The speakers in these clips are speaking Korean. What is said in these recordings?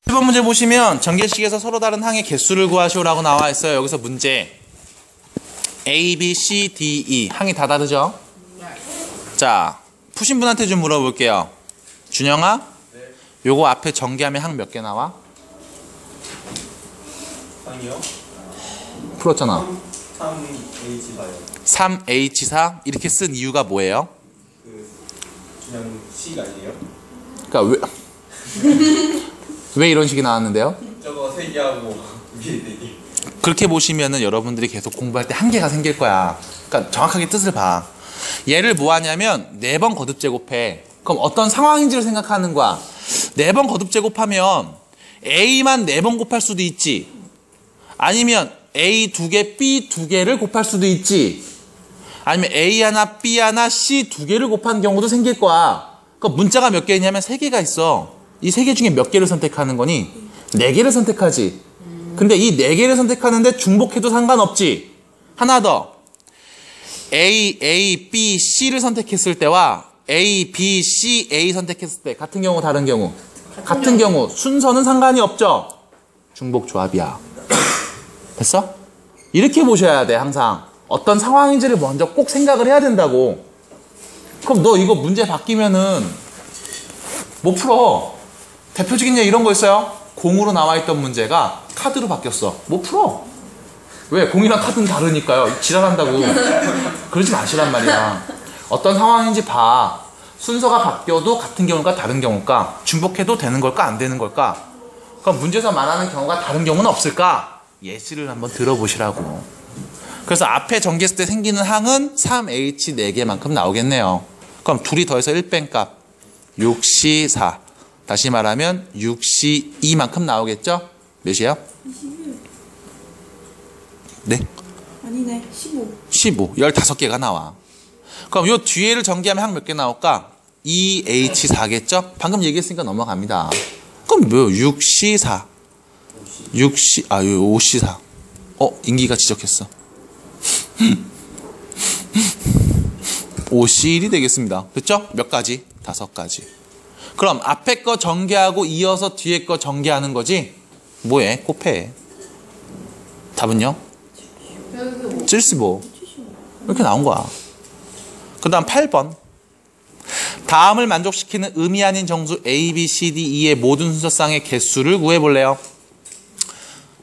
1번 문제 보시면 전개식에서 서로 다른 항의 개수를 구하시오라고 나와 있어요. 여기서 문제 A, B, C, D, E 항이 다 다르죠? 자, 푸신 분한테 좀 물어볼게요. 준영아? 네. 요거 앞에 전개하면 항 몇 개 나와? 아니요. 풀었잖아. 3H4요. 3H4 이렇게 쓴 이유가 뭐예요? 그냥 C가 아니에요? 그러니까 왜 이런 식이 나왔는데요? 저거 3개하고 위에 4개. 그렇게 보시면은 여러분들이 계속 공부할 때 한계가 생길 거야. 그러니까 정확하게 뜻을 봐. 얘를 뭐 하냐면 4번 거듭 제곱해. 그럼 어떤 상황인지를 생각하는 거야. 4번 거듭 제곱하면 A만 4번 곱할 수도 있지. 아니면 A 2개, B 2개를 곱할 수도 있지. 아니면 A 하나, B 하나, C 2개를 곱한 경우도 생길 거야. 그럼 문자가 몇 개 있냐면 3개가 있어. 이 3개 중에 몇 개를 선택하는 거니? 4개를 선택하지. 근데 이 4개를 선택하는데 중복해도 상관없지. 하나 더. A, A, B, C를 선택했을 때와 A, B, C, A 선택했을 때 같은 경우 다른 경우? 같은 경우 순서는 상관이 없죠. 중복 조합이야. 됐어? 이렇게 보셔야 돼. 항상 어떤 상황인지를 먼저 꼭 생각을 해야 된다고. 그럼 너 이거 문제 바뀌면은 못 풀어. 대표적인 예 이런 거 있어요. 공으로 나와 있던 문제가 카드로 바뀌었어. 못 풀어. 왜? 공이랑 카드는 다르니까요. 지랄한다고. 그러지 마시란 말이야. 어떤 상황인지 봐. 순서가 바뀌어도 같은 경우가 다른 경우일까? 중복해도 되는 걸까? 안 되는 걸까? 그럼 문제에서 말하는 경우가 다른 경우는 없을까? 예시를 한번 들어보시라고. 그래서 앞에 전개했을 때 생기는 항은 3H 4개만큼 나오겠네요. 그럼 둘이 더해서 1뺀 값 6C4. 다시 말하면 6C2만큼 나오겠죠? 몇이에요? 21. 네? 아니네. 15. 15. 15개가 나와. 그럼 요 뒤에를 전개하면 항 몇 개 나올까? 2H4겠죠? 방금 얘기했으니까 넘어갑니다. 그럼 뭐요? 6C4. 5C4. 인기가 지적했어. 5C1이 되겠습니다. 됐죠? 몇 가지? 5가지. 그럼 앞에 거 전개하고 이어서 뒤에 거 전개하는 거지? 뭐해? 곱해. 답은요? 75. 이렇게 나온 거야. 그 다음 8번. 다음을 만족시키는 의미 아닌 정수 A, B, C, D, E의 모든 순서쌍의 개수를 구해볼래요.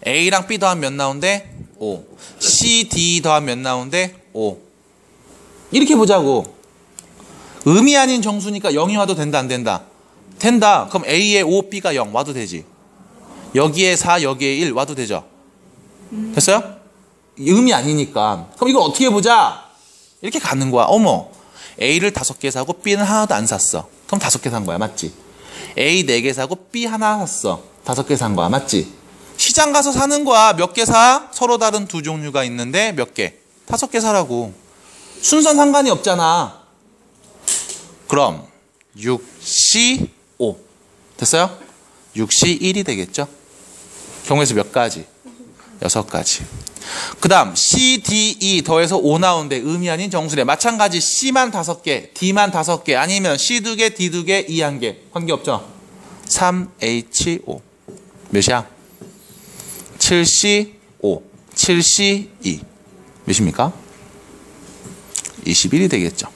A랑 B 더하면 몇 나온대? 5. C, D 더하면 몇 나온대? 5. 이렇게 보자고. 의미 아닌 정수니까 0이 와도 된다, 안 된다? 된다. 그럼 A에 5, B가 0 와도 되지. 여기에 4, 여기에 1 와도 되죠. 됐어요? 의미 아니니까. 그럼 이걸 어떻게 보자? 이렇게 가는 거야. 어머, A를 5개 사고 B는 하나도 안 샀어. 그럼 5개 산 거야. 맞지? A 4개 사고 B 하나 샀어. 5개 산 거야. 맞지? 시장 가서 사는 거야. 몇 개 사? 서로 다른 두 종류가 있는데 몇 개? 5개 사라고. 순서는 상관이 없잖아. 그럼 6C5 됐어요? 6C1이 되겠죠? 경우에서 몇 가지? 6가지. 그 다음 C, D, E 더해서 5 나오는데 의미 아닌 정수래. 마찬가지 C만 5개, D만 5개, 아니면 C 2개, D 2개, E 1개. 관계없죠? 3H5 몇이야? 7C5 7C2 몇입니까? 21이 되겠죠.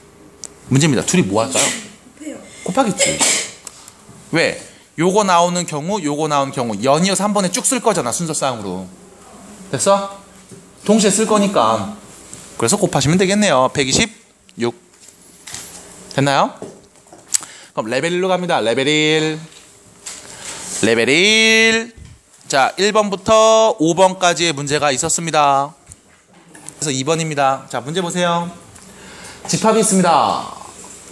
문제입니다. 둘이 뭐 할까요? 곱해요. 곱하겠지. 왜? 요거 나오는 경우, 요거 나오는 경우 연이어서 한 번에 쭉 쓸 거잖아. 순서쌍으로. 됐어? 동시에 쓸 거니까. 그래서 곱하시면 되겠네요. 126 됐나요? 그럼 레벨 1로 갑니다. 레벨 1. 레벨 1. 자, 1번부터 5번까지의 문제가 있었습니다. 그래서 2번입니다. 자, 문제 보세요. 집합이 있습니다.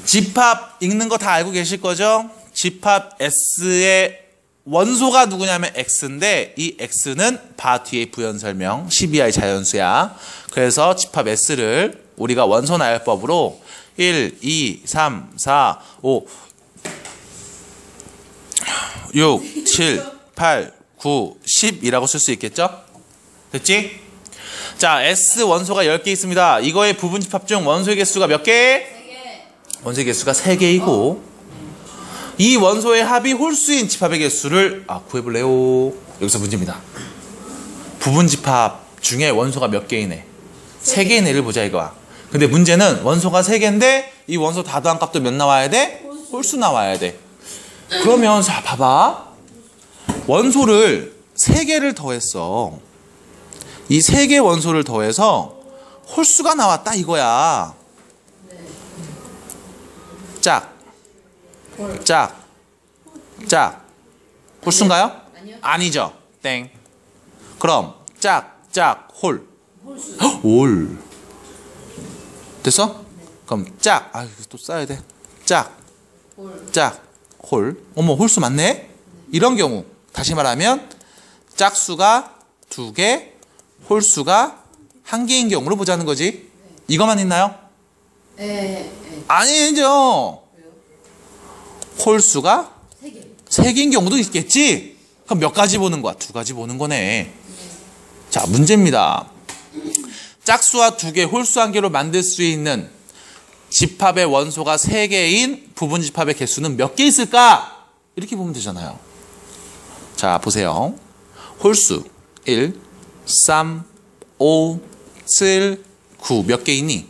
집합 읽는 거 다 알고 계실 거죠? 집합 S의 원소가 누구냐면 X인데 이 X는 바 뒤에 부연 설명 12i 자연수야. 그래서 집합 S를 우리가 원소 나열법으로 1, 2, 3, 4, 5, 6, 7, 8, 9, 10이라고 쓸 수 있겠죠? 됐지? 자, S 원소가 10개 있습니다. 이거의 부분 집합 중 원소의 개수가 몇 개? 3개. 원소의 개수가 3개이고 이 원소의 합이 홀수인 집합의 개수를 구해볼래요. 여기서 문제입니다. 부분 집합 중에 원소가 몇 개이네? 3개인 애를 보자 이거야. 근데 문제는 원소가 3개인데 이 원소 다도한 값도 몇 나와야 돼? 홀수 나와야 돼. 그러면 자 봐봐. 원소를 3개를 더했어. 이 3개 원소를 더해서 홀수가 나왔다 이거야. 짝, 짝, 짝. 홀수인가요? 아니요. 아니죠. 땡. 그럼 짝, 짝, 홀. 올. 됐어? 그럼 짝. 이거 또 써야 돼. 짝, 짝, 홀. 어머, 홀수 맞네? 이런 경우 다시 말하면 짝수가 2개, 홀수가 1개인 경우로 보자는 거지. 이거만 있나요? 네. 아니죠. 왜요? 홀수가 3개. 3개인 경우도 있겠지? 그럼 몇 가지 보는 거야? 2가지 보는 거네. 자, 문제입니다. 짝수와 2개, 홀수 1개로 만들 수 있는 집합의 원소가 3개인 부분 집합의 개수는 몇 개 있을까? 이렇게 보면 되잖아요. 자, 보세요. 홀수 1, 3, 5, 7, 9 몇 개 있니?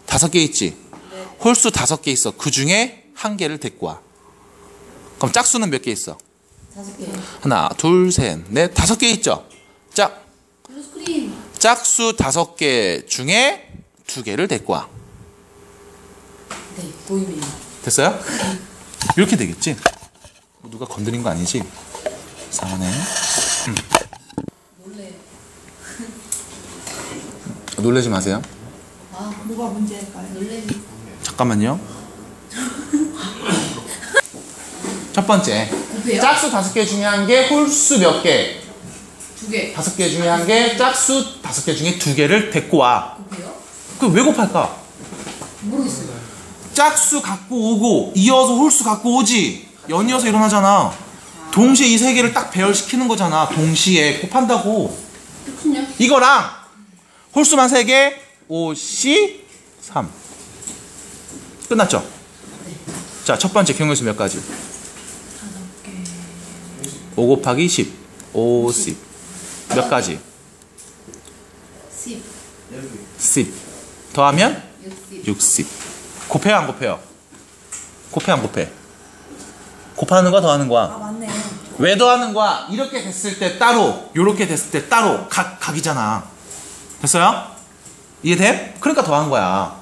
5개 있지? 네. 홀수 5개 있어. 그 중에 1개를 데리고 와. 그럼 짝수는 몇 개 있어? 5개. 하나, 둘, 셋, 넷, 5개 있죠? 짝, 블루스크린. 짝수 5개 중에 2개를 데리고 와. 네, 보이네요. 됐어요? 이렇게 되겠지? 누가 건드린 거 아니지? 이상하네. 몰래. 놀라지 마세요. 뭐가 문제일까요? 놀래미. 잠깐만요. 첫 번째. 곱해요? 짝수 5개 중에 1개, 홀수 몇 개? 2개. 5개 중에 1개, 짝수 5개 중에 2개를 데리고 와. 곱해요? 그럼 왜 곱할까? 모르겠어요. 짝수 갖고 오고 이어서 홀수 갖고 오지. 연이어서 일어나잖아. 동시에 이 3개를 딱 배열시키는 거잖아. 동시에 곱한다고. 그렇군요. 이거랑 홀수만 3개, 5, C, 3. 끝났죠? 자, 첫 번째 경우의 수 몇 가지? 5 곱하기 10, 50. 몇 가지? 10, 10. 더하면 60. 60. 곱해요, 안 곱해요? 곱해, 안 곱해? 곱하는 거야, 더하는 거야? 맞네. 왜 더하는 거야? 이렇게 됐을 때 따로, 요렇게 됐을 때 따로, 각이잖아. 됐어요? 이해돼? 그러니까 더한 거야.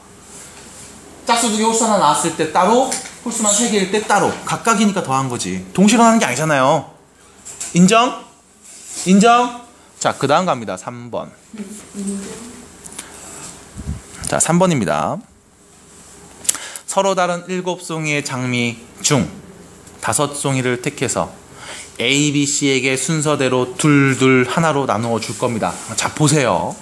짝수 2개, 홀수 하나 나왔을 때 따로, 홀수만 3개일 때 따로. 각각이니까 더한 거지. 동시에 일어나는 게 아니잖아요. 인정? 인정? 자, 그 다음 갑니다. 3번. 자, 3번입니다. 서로 다른 7송이의 장미 중 5송이를 택해서 A, B, C에게 순서대로 둘둘 하나로 나누어 줄 겁니다. 자, 보세요.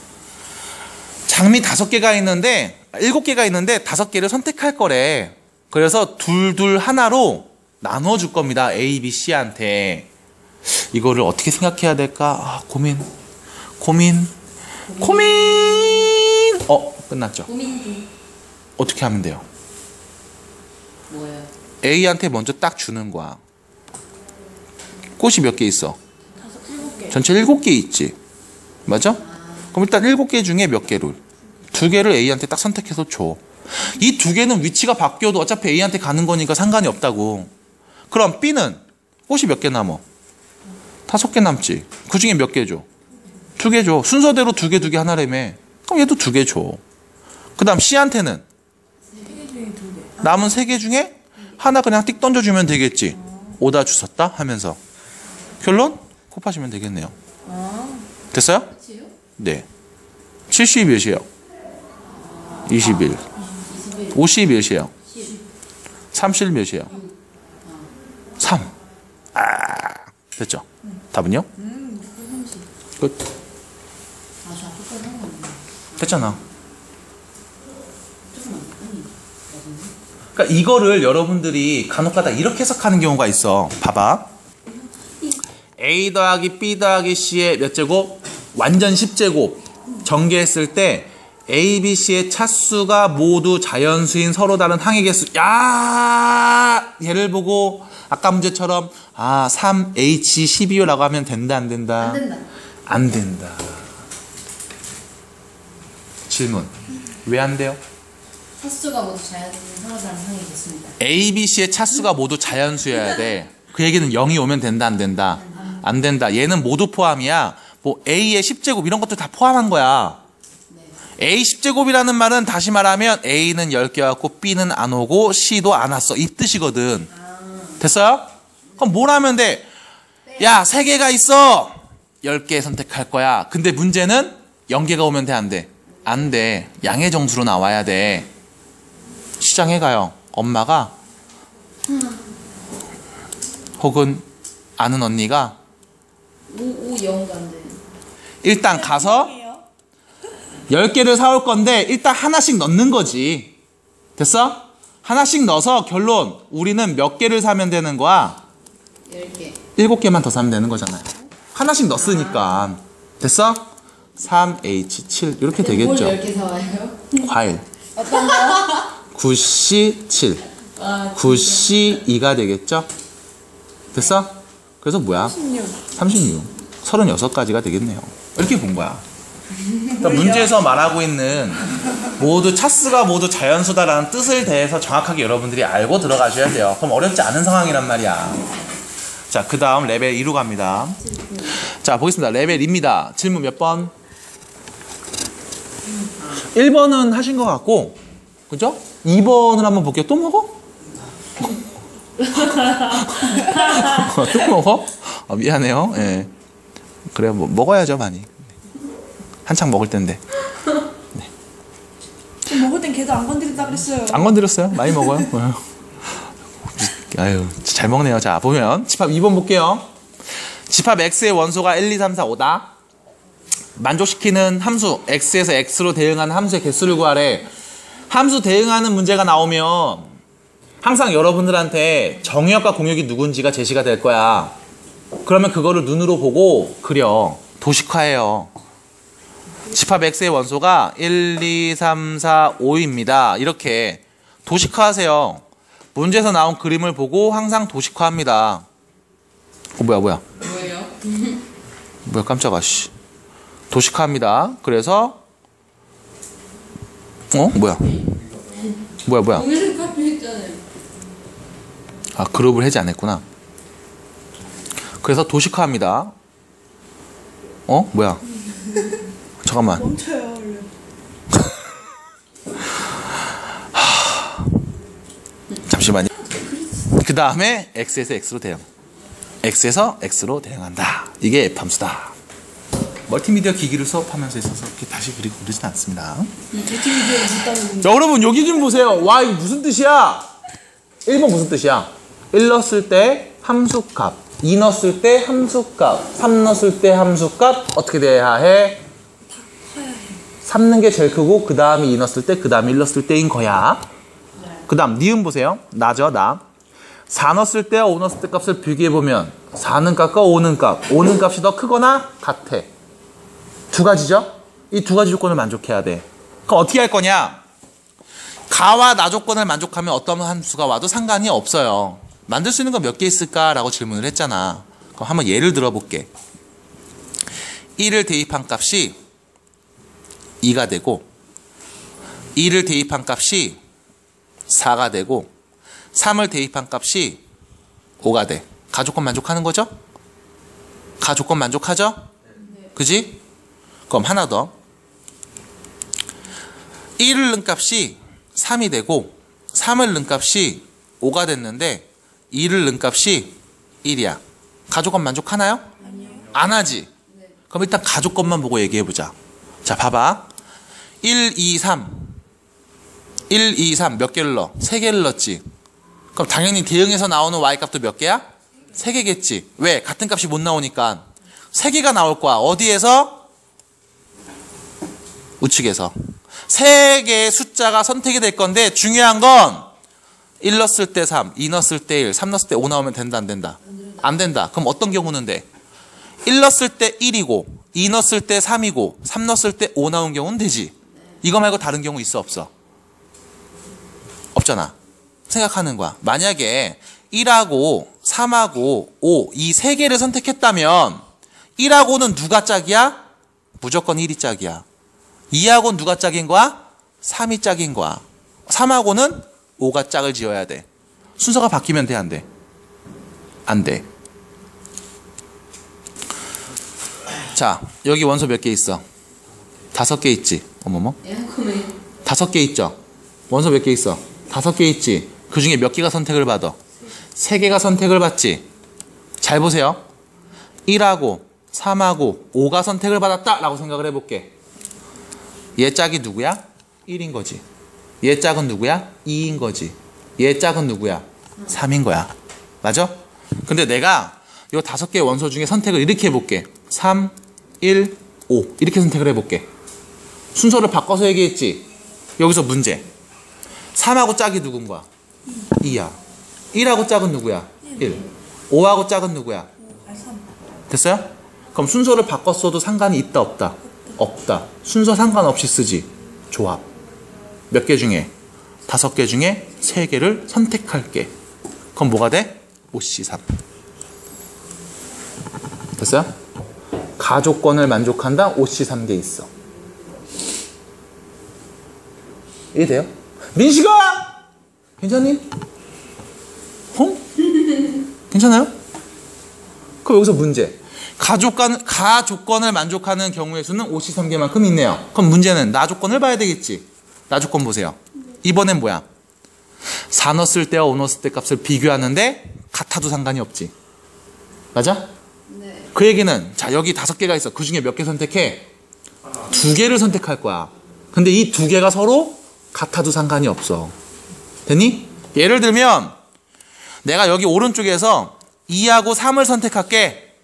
장미 5개가 있는데 7개가 있는데 5개를 선택할 거래. 그래서 둘둘 하나로 나누어 줄 겁니다. A, B, C한테. 이거를 어떻게 생각해야 될까? 고민. 끝났죠. 고민 중. 어떻게 하면 돼요? 뭐예요? A한테 먼저 딱 주는 거야. 꽃이 몇 개 있어? 7개. 전체 7개 있지. 맞아? 그럼 일단 7개 중에 몇 개를? 2개를 A한테 딱 선택해서 줘. 이 2개는 위치가 바뀌어도 어차피 A한테 가는 거니까 상관이 없다고. 그럼 B는 꽃이 몇 개 남어? 5개 남지. 그 중에 몇 개 줘? 2개 줘. 순서대로 2개 하나라며. 그럼 얘도 2개 줘. 그 다음 C한테는 3개 중에 2개. 남은 3개 중에 하나 그냥 띡 던져주면 되겠지. 오다 주웠다 하면서. 결론? 곱하시면 되겠네요. 됐어요? 끝이에요? 네. 70 몇이에요? 21. 21. 50 몇이에요? 10. 30 몇이에요? 3. 됐죠? 답은요? 30. 끝. 저 아까까지 한 건데. 됐잖아. 조금만. 아니. 그러니까 이거를 여러분들이 간혹가다 이렇게 해석하는 경우가 있어. 봐봐. A 더하기 B 더하기 C의 몇 제곱? 완전 10제곱. 전개했을 때 A, B, C의 차수가 모두 자연수인 서로 다른 항의 개수. 야, 얘를 보고 아까 문제처럼 3H12O라고 하면 된다 안 된다? 안 된다. 안 된다. 질문. 왜 안 돼요? 차수가 모두 자연상으로 상이 됐습니다. A, B, C의 차수가 모두 자연수여야 돼. 그 얘기는 0이 오면 된다 안 된다? 안 된다. 얘는 모두 포함이야. 뭐 A의 10제곱 이런 것도 다 포함한 거야. A 10제곱이라는 말은 다시 말하면 A는 10개 왔고 B는 안 오고 C도 안 왔어. 이 뜻이거든. 됐어요? 그럼 뭘 하면 돼? 야, 3개가 있어. 10개 선택할 거야. 근데 문제는 0개가 오면 돼, 안 돼? 안 돼. 양의 정수로 나와야 돼. 시장에 가요. 엄마가 혹은 아는 언니가 5, 0가 안 돼. 일단 가서 10개를 사올 건데 일단 하나씩 넣는 거지. 됐어? 하나씩 넣어서 결론 우리는 몇 개를 사면 되는 거야? 10개. 7개만 더 사면 되는 거잖아요. 하나씩 넣었으니까. 됐어? 3H7 이렇게 뭘 되겠죠. 10개 사와요? 과일 어떤 거? 9C7 아, 9C2가 되겠죠. 됐어? 그래서 뭐야? 36 36가지가 되겠네요. 이렇게 본 거야. 그러니까 문제에서 말하고 있는 모두 차수가 모두 자연수다라는 뜻을 대해서 정확하게 여러분들이 알고 들어가셔야 돼요. 그럼 어렵지 않은 상황이란 말이야. 자, 그 다음 레벨 2로 갑니다. 자, 보겠습니다. 레벨 2입니다. 질문 몇 번? 1번은 하신 것 같고, 그죠? 2번을 한번 볼게요. 또 먹어? 또 먹어? 미안해요. 예. 그래요. 뭐, 먹어야죠, 많이. 한창 먹을 텐데. 먹을 땐 걔도 안 건드린다 그랬어요. 안 건드렸어요. 많이 먹어요. 아유, 잘 먹네요. 자, 보면 집합 2번 볼게요. 집합 x의 원소가 1, 2, 3, 4, 5다. 만족시키는 함수 x에서 x로 대응하는 함수의 개수를 구하래. 함수 대응하는 문제가 나오면 항상 여러분들한테 정의역과 공역이 누군지가 제시가 될 거야. 그러면 그거를 눈으로 보고 그려. 도식화해요. 집합 x의 원소가 1, 2, 3, 4, 5입니다. 이렇게 도식화하세요. 문제에서 나온 그림을 보고 항상 도식화합니다. 뭐야 뭐예요? 뭐야 깜짝아 씨. 도식화합니다. 그래서 뭐야 오늘은 카페 있잖아요. 아, 그룹을 해지 안 했구나. 그래서 도식화합니다. 뭐야 잠깐만. 멈춰요 얼른. 잠시만요. 그 다음에 x에서 x로 대응. x에서 x로 대응한다. 이게 F함수다. 멀티미디어 기기를 수업하면서 있어서 이렇게 다시 그리고 그러진 않습니다. 멀티미디어를 못다는 자, 여러분 여기 좀 보세요. 와, 이게 무슨 뜻이야? 1번 무슨 뜻이야? 1 넣었을 때 함수값, 2 넣었을 때 함수값, 3 넣었을 때 함수값 어떻게 돼야 해? 3 넣은 게 제일 크고 그 다음에 2 넣었을 때 그 다음에 1 넣었을 때인 거야. 그 다음 니은 보세요. 나죠, 나. 4 넣었을 때와 5 넣었을 때 값을 비교해보면 4는 값과 5는 값, 5는 값이 더 크거나 같아. 두 가지죠? 이 두 가지 조건을 만족해야 돼. 그럼 어떻게 할 거냐? 가와 나 조건을 만족하면 어떤 함수가 와도 상관이 없어요. 만들 수 있는 거 몇 개 있을까라고 질문을 했잖아. 그럼 한번 예를 들어볼게. 1을 대입한 값이 2가 되고 2를 대입한 값이 4가 되고 3을 대입한 값이 5가 돼. 가조건 만족하는 거죠? 가조건 만족하죠? 그지? 그럼 하나 더. 1을 넣은 값이 3이 되고 3을 넣은 값이 5가 됐는데 2를 넣은 값이 1이야. 가조건 만족하나요? 아니요. 안 하지? 그럼 일단 가조건만 보고 얘기해보자. 자, 봐봐. 1, 2, 3. 1, 2, 3 몇 개를 넣어? 3개를 넣었지. 그럼 당연히 대응해서 나오는 y값도 몇 개야? 3개겠지. 왜? 같은 값이 못 나오니까 3개가 나올 거야. 어디에서? 우측에서. 3개의 숫자가 선택이 될 건데 중요한 건 1 넣었을 때 3, 2 넣었을 때 1, 3 넣었을 때 5 나오면 된다 안 된다? 안 된다. 그럼 어떤 경우는 돼? 1 넣었을 때 1이고 2 넣었을 때 3이고 3 넣었을 때 5 나온 경우는 되지. 이거 말고 다른 경우 있어 없어? 없잖아. 생각하는 거야. 만약에 1하고 3하고 5 이 세 개를 선택했다면 1하고는 누가 짝이야? 무조건 1이 짝이야. 2하고는 누가 짝인 거야? 3이 짝인 거야. 3하고는 5가 짝을 지어야 돼. 순서가 바뀌면 돼, 안 돼? 안 돼. 자, 여기 원소 몇 개 있어? 5개 있지. 어머머. 에어컨에 5개 있죠. 원소 몇 개 있어? 5개 있지. 그 중에 몇 개가 선택을 받아? 3개가 선택을 받지. 잘 보세요. 1하고 3하고 5가 선택을 받았다 라고 생각을 해볼게. 얘 짝이 누구야? 1인 거지. 얘 짝은 누구야? 2인 거지. 얘 짝은 누구야? 3인 거야. 맞아? 근데 내가 이 5개의 원소 중에 선택을 이렇게 해볼게. 3, 1, 5 이렇게 선택을 해볼게. 순서를 바꿔서 얘기했지. 여기서 문제. 3하고 짝이 누군 거야? 2야. 1하고 짝은 누구야? 1. 5하고 짝은 누구야? 3. 됐어요? 그럼 순서를 바꿨어도 상관이 있다 없다? 없다. 순서 상관없이 쓰지. 조합. 몇 개 중에? 5개 중에 3개를 선택할게. 그럼 뭐가 돼? 5C3. 됐어요? 가조건을 만족한다? 5C3개 있어. 이해돼요? 민식아! 괜찮니? 괜찮아요? 그럼 여기서 문제. 가조건을 만족하는 경우의 수는 5C3개만큼 있네요. 그럼 문제는 나조건을 봐야 되겠지. 나조건 보세요. 이번엔 뭐야? 4 넣었을 때와 5 넣었을 때 값을 비교하는데 같아도 상관이 없지. 맞아? 네. 그 얘기는 자 여기 5개가 있어. 그 중에 몇 개 선택해? 2개를 선택할 거야. 근데 이 2개가 서로 같아도 상관이 없어. 됐니? 예를 들면 내가 여기 오른쪽에서 2하고 3을 선택할게.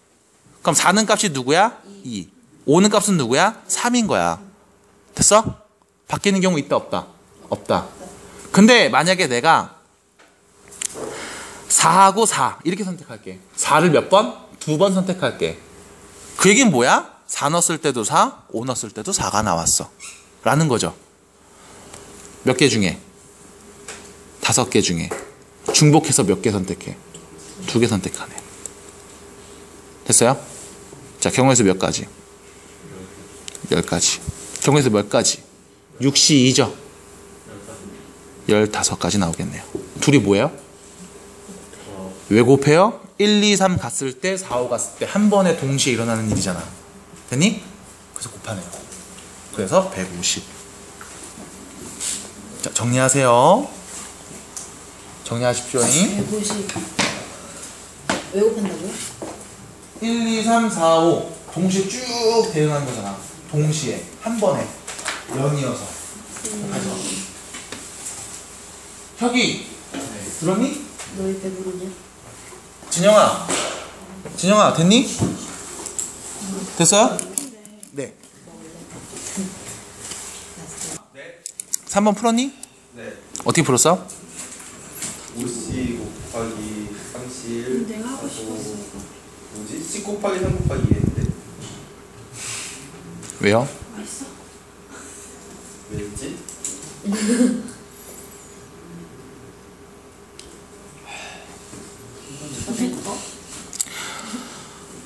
그럼 4는 값이 누구야? 2. 5는 값은 누구야? 3인 거야. 됐어? 바뀌는 경우 있다 없다? 없다. 근데 만약에 내가 4하고 4 이렇게 선택할게. 4를 몇 번? 2번 선택할게. 그 얘기는 뭐야? 4 넣었을 때도 4, 5 넣었을 때도 4가 나왔어. 라는 거죠. 몇 개 중에? 5개 중에. 중복해서 몇 개 선택해? 2개 선택하네. 됐어요? 자, 경우에서 몇 가지? 10가지. 경우에서 몇 가지? 6시 2죠? 15가지 나오겠네요. 둘이 뭐예요? 왜 곱해요? 1, 2, 3 갔을 때 4, 5 갔을 때 한 번에 동시에 일어나는 일이잖아. 됐니? 그래서 곱하네요. 그래서 150. 자, 정리하세요. 정리하십시오. 150. 왜 곱한다고요? 1, 2, 3, 4, 5 동시에 쭉 대응하는 거잖아. 동시에 한 번에 0이어서 곱해서. 혁이 들었니? 너희 배부르냐? 진영아 됐니? 됐어요? 네. 3번 풀었니? 네. 어떻게 풀었어? 5C 곱하기 3C1 내가 하고 싶었어. 뭐지? C 곱하기 3 곱하기 2인데 왜요? 맛있어? 왜였지?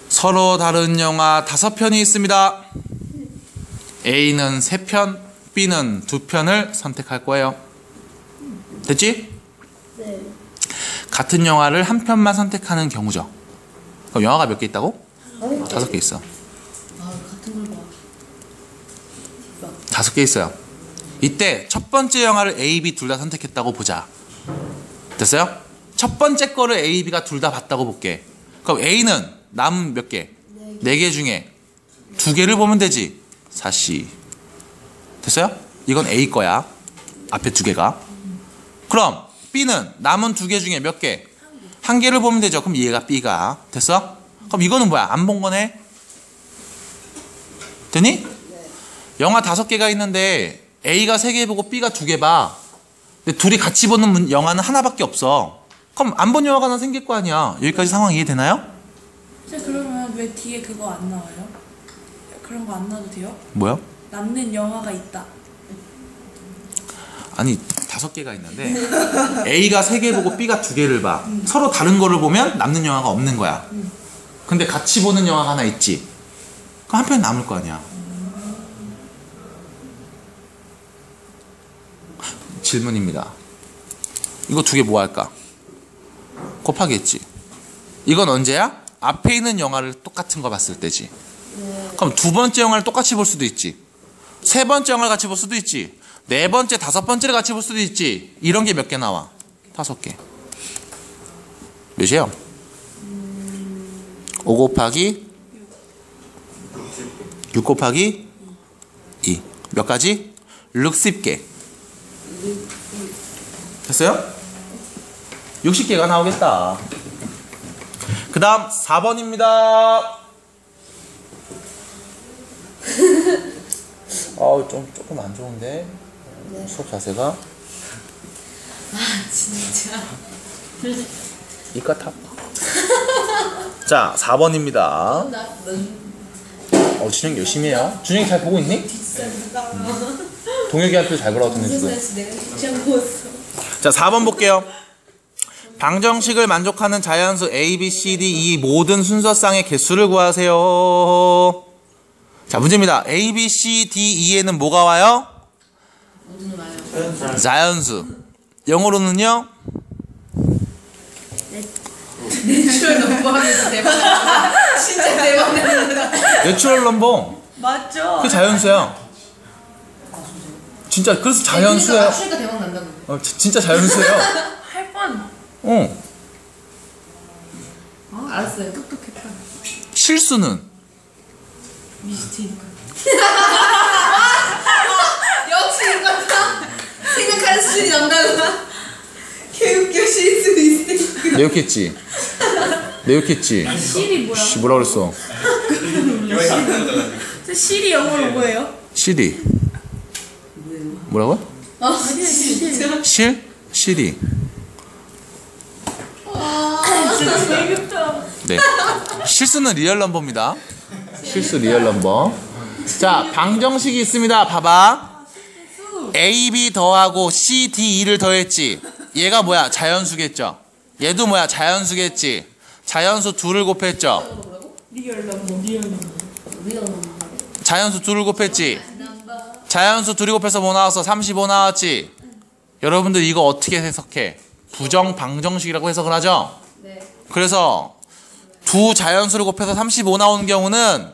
서로 다른 영화 5편이 있습니다. A는 3편, B는 2편을 선택할 거예요. 됐지? 네. 같은 영화를 한 편만 선택하는 경우죠. 그럼 영화가 몇 개 있다고? 5개 있어. 아, 같은 걸 봐. 5개 있어요. 이때 첫 번째 영화를 A, B 둘 다 선택했다고 보자. 됐어요? 첫 번째 거를 A, B가 둘 다 봤다고 볼게. 그럼 A는 남은 몇 개? 4개 중에 2개를 보면 되지. 4C. 됐어요? 이건 A 거야. 앞에 2개가. 그럼 B는 남은 2개 중에 몇 개? 1개를 보면 되죠. 그럼 얘가 B가. 됐어? 그럼 이거는 뭐야? 안 본 거네? 되니? 영화 5개가 있는데 A가 3개 보고 B가 2개 봐. 근데 둘이 같이 보는 영화는 하나밖에 없어. 그럼 안 본 영화가 하나 생길 거 아니야. 여기까지 상황 이해되나요? 쌤 그러면 왜 뒤에 그거 안 나와요? 그런 거 안 나와도 돼요? 뭐요? 남는 영화가 있다. 아니 5개가 있는데 A가 3개 보고 B가 2개를 봐. 서로 다른 거를 보면 남는 영화가 없는 거야. 근데 같이 보는 영화가 하나 있지. 그럼 한 편 남을 거 아니야. 질문입니다. 이거 2개 뭐 할까? 곱하기 했지. 이건 언제야? 앞에 있는 영화를 똑같은 거 봤을 때지. 그럼 2번째 영화를 똑같이 볼 수도 있지. 3번째 영화를 같이 볼 수도 있지. 4번째, 5번째를 같이 볼 수도 있지. 이런 게 몇 개 나와? 5개. 몇이에요? 5 곱하기 6 곱하기 2. 몇 가지? 60개. 됐어요? 60개가 나오겠다. 그 다음 4번입니다. 조금 안 좋은데. 수업 자세가. 아 진짜. 이과 탑. 자, 4번입니다. 준영이 열심히 해요. 준영이 잘 보고 있니? 동혁이한테 잘 보라고 듣는 지금. 내가 진짜 보았어. 자, 4번 볼게요. 방정식을 만족하는 자연수 A, B, C, D, E 모든 순서쌍의 개수를 구하세요. 자, 문제입니다. A, B, C, D, E에는 뭐가 와요? 모두는 와요. 자연수. 영어로는요? 내추럴 넘버 하면서 대박. 진짜 대박 난다. 내추럴 넘버. 맞죠? 그게 자연수야. 진짜 그래서 자연수예요. 맞추니까 대박 난다고. 진짜 자연수예요. 할 뻔. 알았어요. 똑똑했다. 실수는 미스테이크. 역시 이거다. 생각하는 수준이 남다르다. 개웃겨. 실수 미스테이크. 내욕했지. 내욕했지. 실이 뭐야? 뭐라 그랬어? 저 실이 영어로 뭐예요? 시리. 뭐라고요? 실. 실? 시리. 진짜 재밌다. 네. 실수는 리얼 넘버입니다. 실수 리얼 넘버. 자, 방정식이 있습니다. 봐봐. A, B 더하고 C, D, E를 더했지. 얘가 뭐야? 자연수겠죠. 얘도 뭐야? 자연수겠지. 자연수 2를 곱했죠. 리얼 넘버. 자연수 2를 곱했지. 자연수 2를 곱해서 뭐 나왔어? 35 나왔지. 여러분들 이거 어떻게 해석해? 부정 방정식이라고 해석을 하죠. 네. 그래서 두 자연수를 곱해서 35 나오는 경우는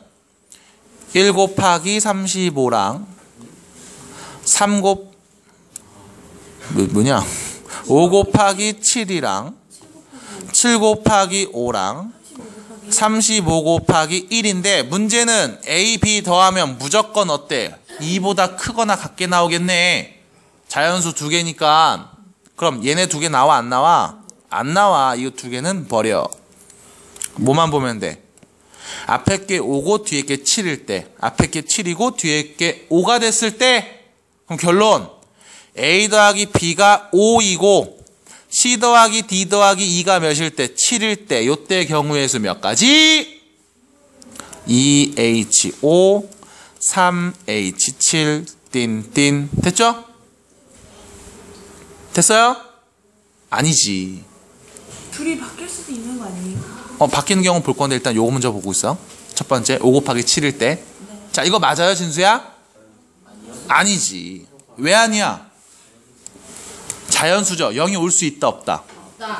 1 곱하기 35랑 3 5 곱하기 7이랑 7 곱하기 5랑 35 곱하기 1인데 문제는 A, B 더하면 무조건 어때? 2보다 크거나 같게 나오겠네. 자연수 2개니까. 그럼 얘네 2개 나와 안 나와? 안 나와. 이 2개는 버려. 뭐만 보면 돼? 앞에 게 5고 뒤에 게 7일 때, 앞에 게 7이고 뒤에 게 5가 됐을 때, 그럼 결론 A 더하기 B가 5이고 C 더하기 D 더하기 E가 몇일 때? 7일 때. 요때 경우의 수 몇 가지? 2H5 3H7 띵띵. 됐죠? 됐어요? 아니지. 둘이 바뀔 수도 있는 거 아니에요? 바뀌는 경우 볼 건데 일단 요거 먼저 보고 있어. 첫 번째 5 곱하기 7일 때. 자, 이거 맞아요, 진수야? 아니지. 왜 아니야? 자연수죠. 0이 올 수 있다, 없다?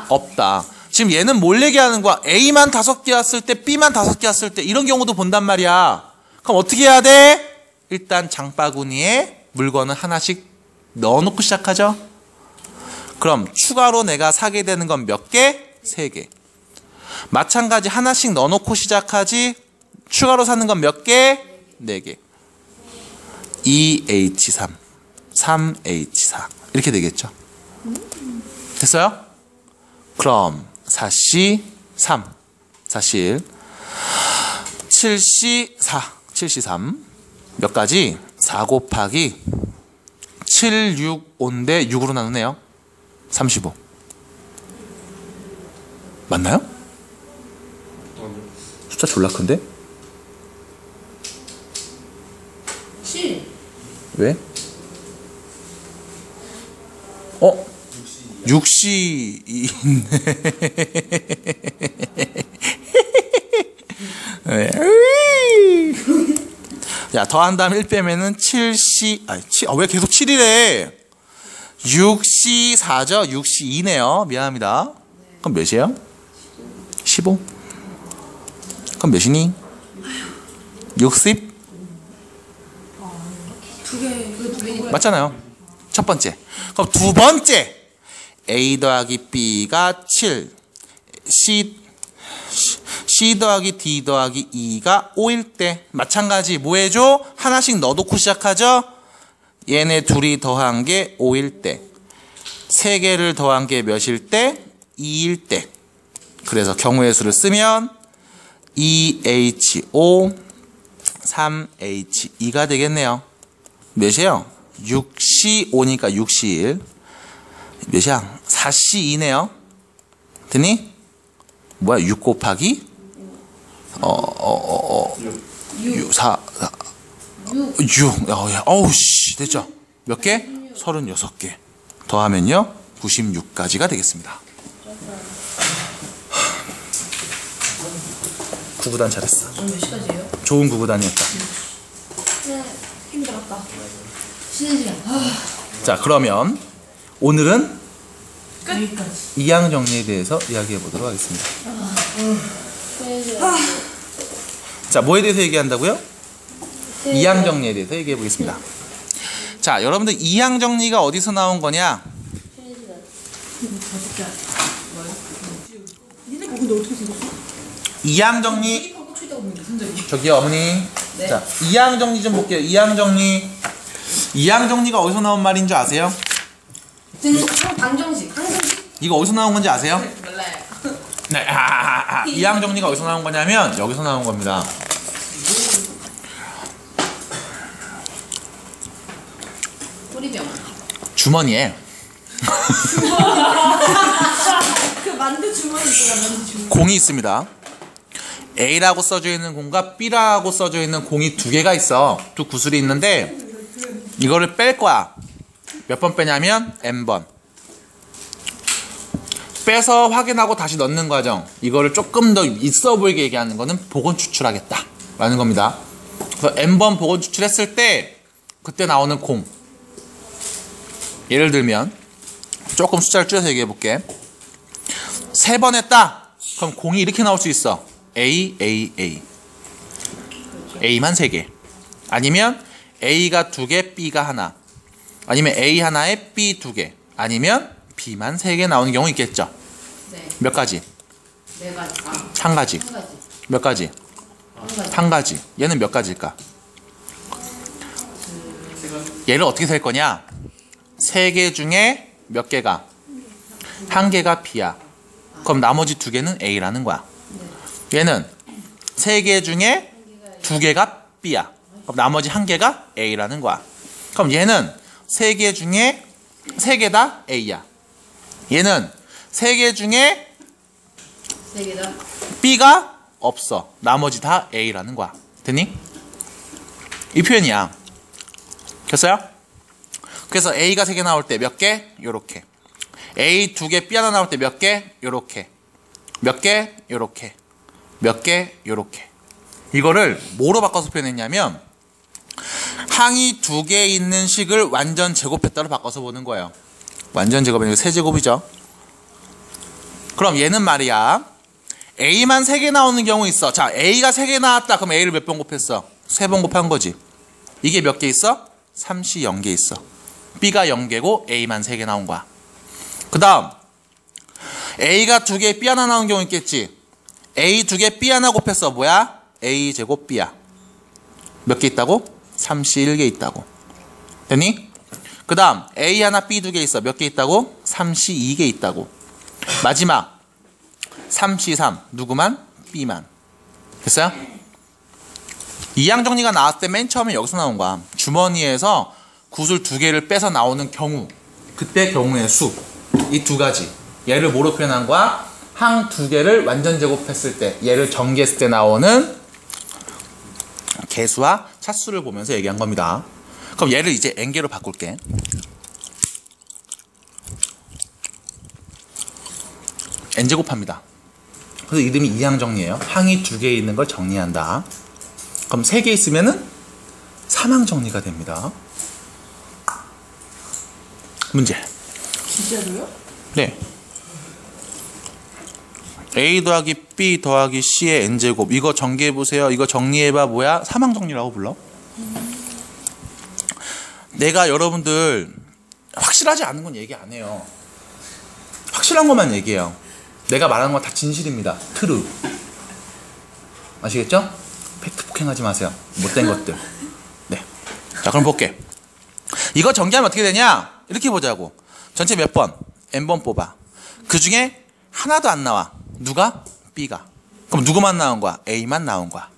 없다. 지금 얘는 뭘 얘기하는 거야? A만 5개 왔을 때, B만 5개 왔을 때 이런 경우도 본단 말이야. 그럼 어떻게 해야 돼? 일단 장바구니에 물건을 하나씩 넣어놓고 시작하죠. 그럼 추가로 내가 사게 되는 건 몇 개? 3개. 마찬가지 하나씩 넣어놓고 시작하지. 추가로 사는 건 몇 개? 4개. 2H3 3H4 이렇게 되겠죠. 됐어요? 그럼 4C3 4C1 7C4 7C3 몇 가지? 4 곱하기 7, 6, 5인데 6으로 나누네요. 35 맞나요? 숫자 졸라 큰데? 7. 왜? 6시 있네. 네. 자, 더한 다음 1 빼면은 7C, 왜 계속 7이래? 6C 4죠? 6C 2네요. 미안합니다. 그럼 몇이에요? 15? 그럼 몇이니? 60? 맞잖아요. 첫 번째. 그럼 두 번째. A 더하기 B가 7. C 더하기 D 더하기 E가 5일 때. 마찬가지 뭐 해줘? 하나씩 넣어놓고 시작하죠? 얘네 둘이 더한 게 5일 때. 세 개를 더한 게 몇일 때? 2일 때. 그래서 경우의 수를 쓰면 2H5 3H2가 되겠네요. 몇이에요? 6C5니까 6C1. 몇이야? 4C2네요. 됐니? 뭐야? 6 곱하기 6 4 6. 어우 씨. 됐죠? 몇 개? 36개. 더하면요 96까지가 되겠습니다. 구구단 잘했어. 몇 시까지예요? 좋은 구구단이었다. 네, 힘들었다. 쉬는 시간. 자, 그러면 오늘은 여기까지. 이항 정리에 대해서 이야기해 보도록 하겠습니다. 자, 뭐에 대해서 얘기한다고요? 이항 정리에 대해서 얘기해 보겠습니다. 자, 여러분들 이항 정리가 어디서 나온 거냐? 니네 거 근데 어떻게 생겼어? 이항 정리. 저기요, 어머니. 네. 자, 이항 정리 좀 볼게요. 이항 정리. 이항 정리가 어디서 나온 말인 줄 아세요? 방정식. 항정식? 이거 어디서 나온 건지 아세요? 몰라요. 네, 이항 정리가 어디서 나온 거냐면 여기서 나온 겁니다. 꼬리병. 주머니에 그 만두 주머니 있잖아, 만두 주머니. 공이 있습니다. A라고 써져 있는 공과 B라고 써져 있는 공이 두 개가 있어. 두 구슬이 있는데 이거를 뺄 거야. 몇 번 빼냐면 N번. 빼서 확인하고 다시 넣는 과정. 이거를 조금 더 있어 보이게 얘기하는 거는 복원 추출하겠다 라는 겁니다. 그래서 N번 복원 추출했을 때 그때 나오는 공. 예를 들면 조금 숫자를 줄여서 얘기해 볼게. 3번 했다. 그럼 공이 이렇게 나올 수 있어. A, A, A. A만 3개. 아니면 A가 2개, B가 하나. 아니면 A 하나에 B 2개. 아니면 B만 3개 나오는 경우 있겠죠. 네. 몇 가지? 네 가지. 한 가지. 한 가지. 몇 가지? 한 가지. 얘는 몇 가지일까? 얘를 어떻게 셀 거냐? 3개 중에 몇 개가? 1개가 B야. 그럼 나머지 2개는 A라는 거야. 얘는 3개 중에 2개가 B야. 그럼 나머지 1개가 A라는 거야. 그럼 얘는 3개 중에 3개 다 A야. 얘는 3개 중에 3개 다. B가 없어. 나머지 다 A라는 거야. 됐니? 이 표현이야. 됐어요? 그래서 A가 3개 나올 때 몇 개? 요렇게. A 2개, B 하나 나올 때 몇 개? 요렇게. 몇 개? 요렇게. 몇 개? 요렇게. 이거를 뭐로 바꿔서 표현했냐면 항이 2개 있는 식을 완전 제곱했다로 바꿔서 보는 거예요. 완전 제곱은 이거 세제곱이죠. 그럼 얘는 말이야. A만 3개 나오는 경우 있어. 자, A가 3개 나왔다. 그럼 A를 몇 번 곱했어? 3번 곱한 거지. 이게 몇 개 있어? 3C 0개 있어. B가 0개고 A만 3개 나온 거야. 그 다음 A가 2개, B 하나 나온 경우 있겠지. A 2개, B 하나 곱했어. 뭐야? A 제곱 B야. 몇 개 있다고? 3C 1개 있다고. 됐니? 그 다음 A 하나, B 2개 있어. 몇 개 있다고? 3C 2개 있다고. 마지막 3C 3. 누구만? B만. 됐어요? 이항 정리가 나왔을 때 맨 처음에 여기서 나온 거야. 주머니에서 구슬 2개를 빼서 나오는 경우. 그때 경우의 수. 이 두 가지. 얘를 뭐로 표현한 거야? 항 2개를 완전 제곱했을 때, 얘를 전개했을 때 나오는 개수와 차수를 보면서 얘기한 겁니다. 그럼 얘를 이제 n개로 바꿀게. n제곱합니다. 그래서 이름이 이항정리예요. 항이 2개 있는 걸 정리한다. 그럼 3개 있으면은 삼항정리가 됩니다. 문제. 진짜로요? 네. A 더하기 B 더하기 C의 n제곱. 이거 전개해보세요. 이거 정리해봐. 뭐야? 삼항정리라고 불러. 내가 여러분들 확실하지 않은 건 얘기 안 해요. 확실한 것만 얘기해요. 내가 말하는 건 다 진실입니다. 트루. 아시겠죠? 팩트 폭행하지 마세요. 못된 것들. 네. 자, 그럼 볼게. 이거 전개하면 어떻게 되냐? 이렇게 보자고. 전체 몇 번? n번 뽑아. 그 중에 하나도 안 나와. 누가? B가. 그럼 누구만 나온 거야? A만 나온 거야.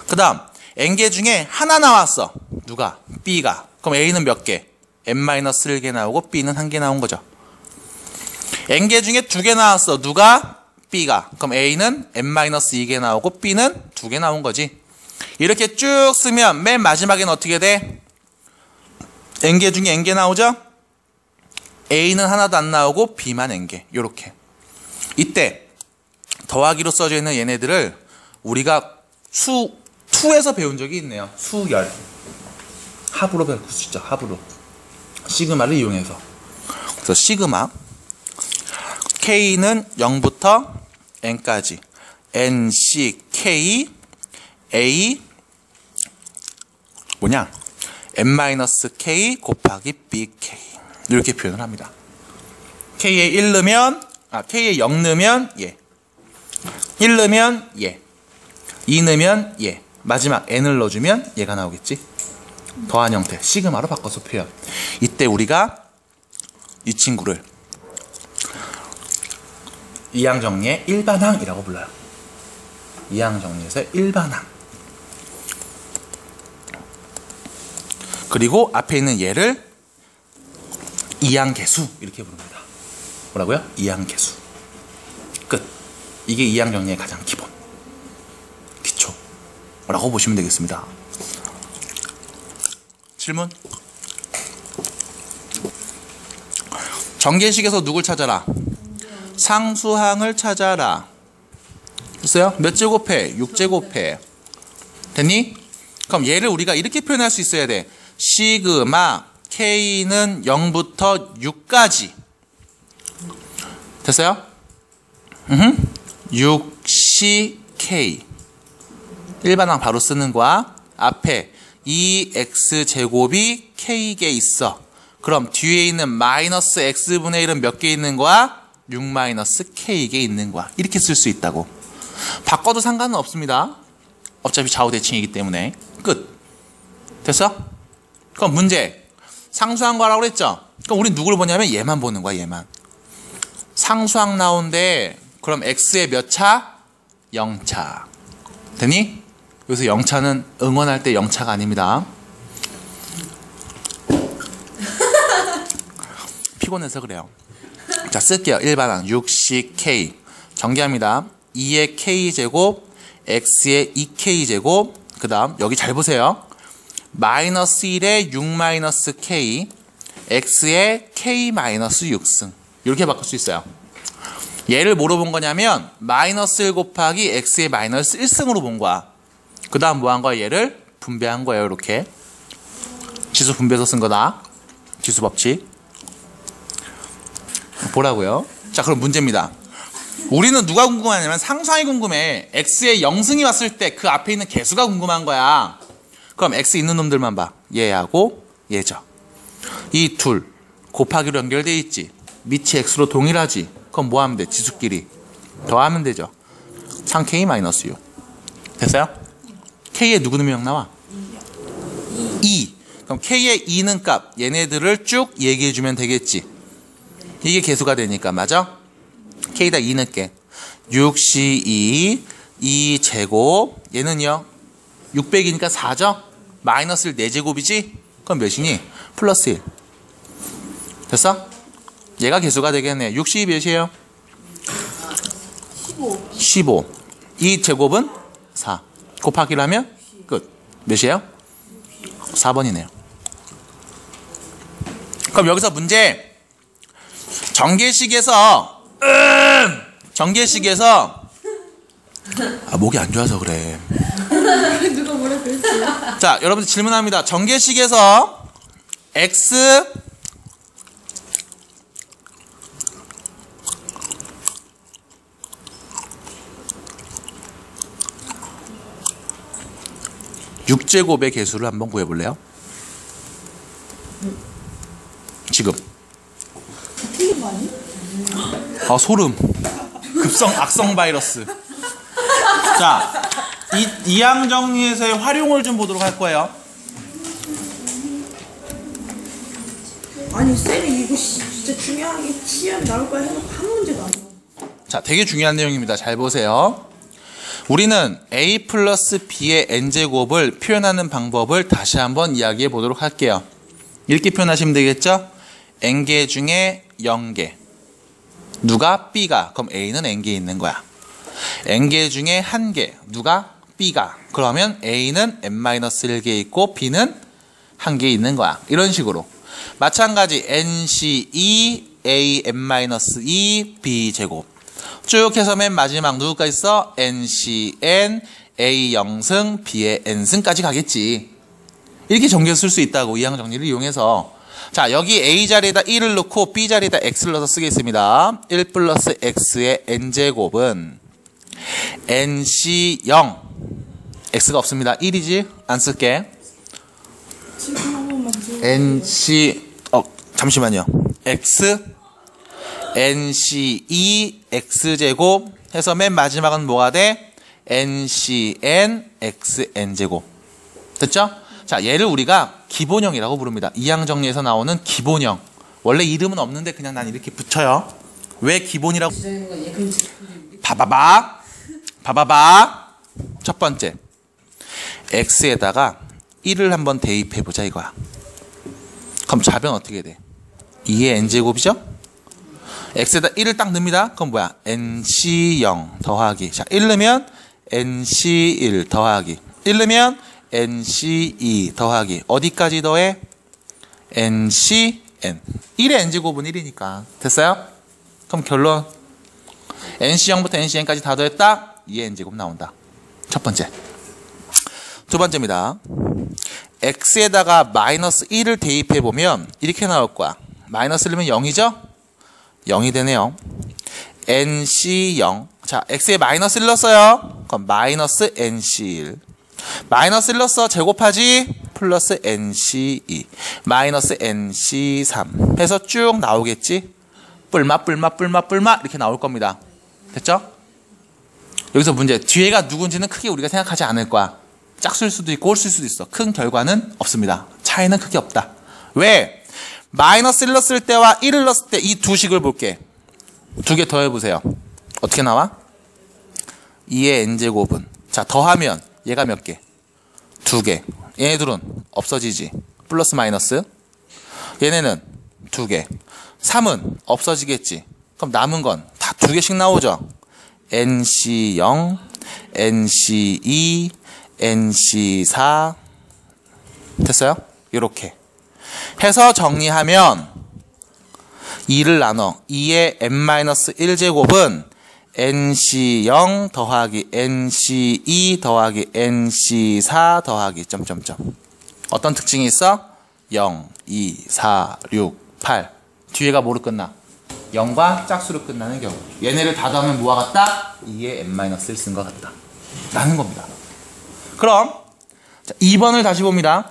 그 다음 n개 중에 하나 나왔어. 누가? B가. 그럼 A는 몇 개? n-1개 나오고 B는 1개 나온 거죠. n개 중에 2개 나왔어. 누가? B가. 그럼 A는 n-2개 나오고 B는 2개 나온 거지. 이렇게 쭉 쓰면 맨 마지막에는 어떻게 돼? n개 중에 n개 나오죠? A는 하나도 안 나오고 B만 n개. 요렇게. 이때 더하기로 써져 있는 얘네들을 우리가 수 2에서 배운 적이 있네요. 수열. 합으로 배울 수 있죠. 합으로. 시그마를 이용해서. 그래서 시그마 K는 0부터 N까지 NC K A 뭐냐? N-K 곱하기 BK 이렇게 표현을 합니다. K에 1 넣으면 K에 0 넣으면 예 1 넣으면 예 2 넣으면 예 마지막 N을 넣어주면 얘가 나오겠지. 더한 형태 시그마로 바꿔서 표현. 이때 우리가 이 친구를 이항정리의 일반항이라고 불러요. 이항정리에서 일반항. 그리고 앞에 있는 얘를 이항계수 이렇게 부릅니다. 뭐라고요? 이항계수. 끝. 이게 이항정리의 가장 기본 기초라고 보시면 되겠습니다. 질문? 전개식에서 누굴 찾아라? 상수항을 찾아라. 됐어요? 몇 제곱해? 6제곱해. 됐니? 그럼 얘를 우리가 이렇게 표현할 수 있어야 돼. 시그마 K는 0부터 6까지. 됐어요? 6CK. 일반항 바로 쓰는 거야. 앞에 2x제곱이 K개 있어. 그럼 뒤에 있는 마이너스 x분의 1은 몇 개 있는 거야? 6 마이너스 K개 있는 거야. 이렇게 쓸 수 있다고. 바꿔도 상관은 없습니다. 어차피 좌우대칭이기 때문에. 끝. 됐어? 그럼 문제. 상수항 구하라고 그랬죠? 그럼 우리 누구를 보냐면 얘만 보는 거야. 얘만. 상수항 나온대. 그럼 x의 몇 차? 0차. 됐니? 여기서 0차는 응원할 때 0차가 아닙니다. 피곤해서 그래요. 자, 쓸게요. 일반항 6ck 전개합니다. 2의 k제곱 x의 2k제곱 그 다음 여기 잘 보세요. 마이너스 1의 6 마이너스 k x의 k 마이너스 6승 이렇게 바꿀 수 있어요. 얘를 뭐로 본 거냐면 마이너스 1 곱하기 x의 마이너스 1승으로 본 거야. 그 다음 뭐 한 거야? 얘를 분배한 거예요. 이렇게 지수 분배해서 쓴 거다. 지수 법칙 보라고요. 자, 그럼 문제입니다. 우리는 누가 궁금하냐면 상수항이 궁금해. x의 0승이 왔을 때 그 앞에 있는 개수가 궁금한 거야. 그럼 x 있는 놈들만 봐. 얘하고 얘죠. 이 둘 곱하기로 연결돼 있지. 밑이 x로 동일하지. 그럼 뭐 하면 돼? 지수끼리 더하면 되죠. 3k-6 됐어요? k에 누구 넣으면 나와? 2. 그럼 k의 2는 값 얘네들을 쭉 얘기해주면 되겠지. 이게 개수가 되니까 맞아? k에다 2 넣을게. 6c2 2제곱 얘는요 600이니까 4죠? 마이너스 1 4제곱이지? 그럼 몇이니? 플러스 1 됐어? 얘가 개수가 되겠네. 60이 몇이에요? 15 2제곱은 4 곱하기를 하면 끝. 몇이에요? 4번이네요. 그럼 여기서 문제. 전개식에서 전개식에서 목이 안 좋아서 그래. 누가 뭐라 그랬어요? 자, 여러분들 질문합니다. 전개식에서 x 6제곱의 개수를 한번 구해볼래요? 지금. 틀린 거 아니야? 아, 소름. 악성 바이러스. 자, 이항 정리에서의 활용을 좀 보도록 할 거예요. 아니 쌤이 이거 진짜 중요하게 시험 나올 거야 해놓고 한 문제도 안 나와. 자, 되게 중요한 내용입니다. 잘 보세요. 우리는 a 플러스 b의 n제곱을 표현하는 방법을 다시 한번 이야기해 보도록 할게요. 이렇게 표현하시면 되겠죠? n개 중에 0개. 누가? b가. 그럼 a는 n개 있는 거야. n개 중에 1개. 누가? b가. 그러면 a는 n-1개 있고 b는 1개 있는 거야. 이런 식으로. 마찬가지 nc2 a n-2 b 제곱. 쭉 해서 맨 마지막 누구까지 있어? ncn a 0승 b의 n승까지 가겠지. 이렇게 정리를 쓸 수 있다고, 이항 정리를 이용해서. 자, 여기 a 자리에다 1을 넣고 b 자리에다 x를 넣어서 쓰겠습니다. 1 플러스 x의 n제곱은 nc0 x가 없습니다. 1이지? 안 쓸게. 지금 한 번만 줘. 잠시만요. x nc2 x제곱 해서 맨 마지막은 뭐가 돼? ncn xn제곱. 됐죠? 자, 얘를 우리가 기본형이라고 부릅니다. 이항 정리에서 나오는 기본형. 원래 이름은 없는데 그냥 난 이렇게 붙여요. 왜 기본이라고? 봐봐봐. 첫 번째, x에다가 1을 한번 대입해보자 이거야. 그럼 답은 어떻게 돼? 2의 n제곱이죠? x에다 1을 딱 넣습니다. 그럼 뭐야? nc0 더하기. 자, 1 넣으면 nc1 더하기. 1 넣으면 nc2 더하기. 어디까지 더해? ncn. 1의 n제곱은 1이니까. 됐어요? 그럼 결론. nc0부터 ncn까지 다 더했다? 2의 n제곱 나온다. 첫 번째. 두 번째입니다. x에다가 마이너스 1을 대입해보면 이렇게 나올 거야. 마이너스 1이면 0이죠? 0이 되네요. nc0. 자, x에 마이너스 1 넣었어요. 그럼 마이너스 nc1. 마이너스 1 넣었어. 제곱하지? 플러스 nc2. 마이너스 nc3. 해서 쭉 나오겠지? 뿔마 이렇게 나올 겁니다. 됐죠? 여기서 문제. 뒤에가 누군지는 크게 우리가 생각하지 않을 거야. 짝수일 수도 있고 홀수일 수도 있어. 큰 결과는 없습니다. 차이는 크게 없다. 왜? 마이너스 1 넣었을 때와 1을 넣었을 때 이 두 식을 볼게. 두 개 더해보세요. 어떻게 나와? 2의 n제곱은. 자, 더하면 얘가 몇 개? 2개. 얘네들은 없어지지. 플러스 마이너스. 얘네는 2개. 3은 없어지겠지. 그럼 남은 건 다 2개씩 나오죠. nc0, nc2, nc4. 됐어요? 이렇게 해서 정리하면 2를 나눠 2의 n-1제곱은 nc0 더하기 nc2 더하기 nc4 더하기 점점점. 어떤 특징이 있어? 0, 2, 4, 6, 8. 뒤에가 뭐로 끝나? 0과 짝수로 끝나는 경우. 얘네를 다 더하면 뭐와 같다? 2의 n-1 쓴 것 같다 라는 겁니다. 그럼 자, 2번을 다시 봅니다.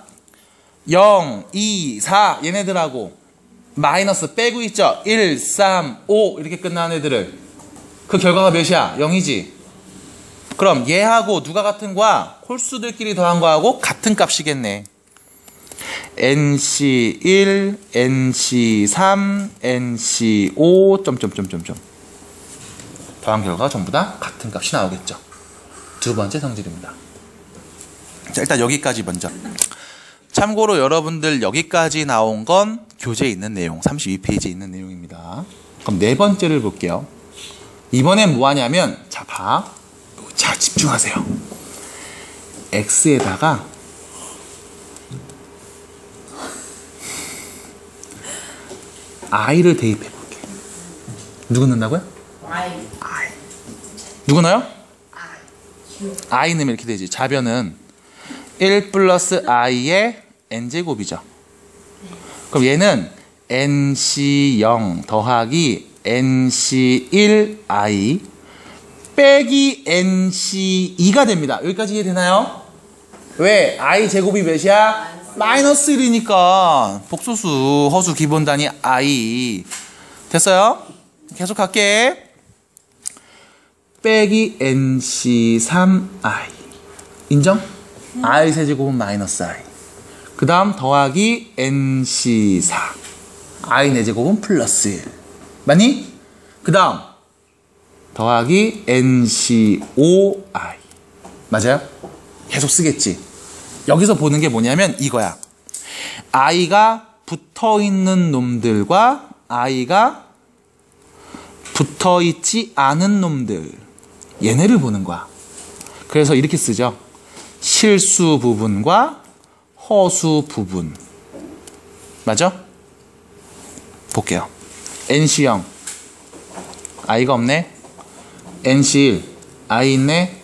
0, 2, 4 얘네들하고 마이너스 빼고 있죠. 1, 3, 5 이렇게 끝나는 애들을. 그 결과가 몇이야? 0이지. 그럼 얘하고 누가 같은 거야? 홀수들끼리 더한 거하고 같은 값이겠네. nc1, nc3, nc5 점점점점점. 더한 결과가 전부 다 같은 값이 나오겠죠. 두 번째 성질입니다. 자, 일단 여기까지 먼저. 참고로 여러분들 여기까지 나온 건 교재에 있는 내용, 32페이지에 있는 내용입니다. 그럼 네 번째를 볼게요. 이번엔 뭐 하냐면, 자, 봐. 자, 집중하세요. x에다가 i를 대입해 볼게. 누구 넣는다고요? I. 누구 넣어요? q. i 넣으면 이렇게 되지. 좌변은 1 플러스 i의 n제곱이죠. 그럼 얘는 nc0 더하기 nc1i 빼기 nc2가 됩니다. 여기까지 이해되나요? 왜? i 제곱이 몇이야? 마이너스 1이니까 복소수 허수 기본 단위 i. 됐어요? 계속 갈게. 빼기 nc3i 인정? i 세제곱은 마이너스 i. 그 다음 더하기 nc4 i 4제곱은 플러스 1 맞니? 그 다음 더하기 nc5i 맞아요? 계속 쓰겠지. 여기서 보는 게 뭐냐면 이거야. i가 붙어있는 놈들과 i가 붙어있지 않은 놈들 얘네를 보는 거야. 그래서 이렇게 쓰죠. 실수 부분과 허수 부분. 맞아? 볼게요. nc0 i가 없네. nc1 i 있네.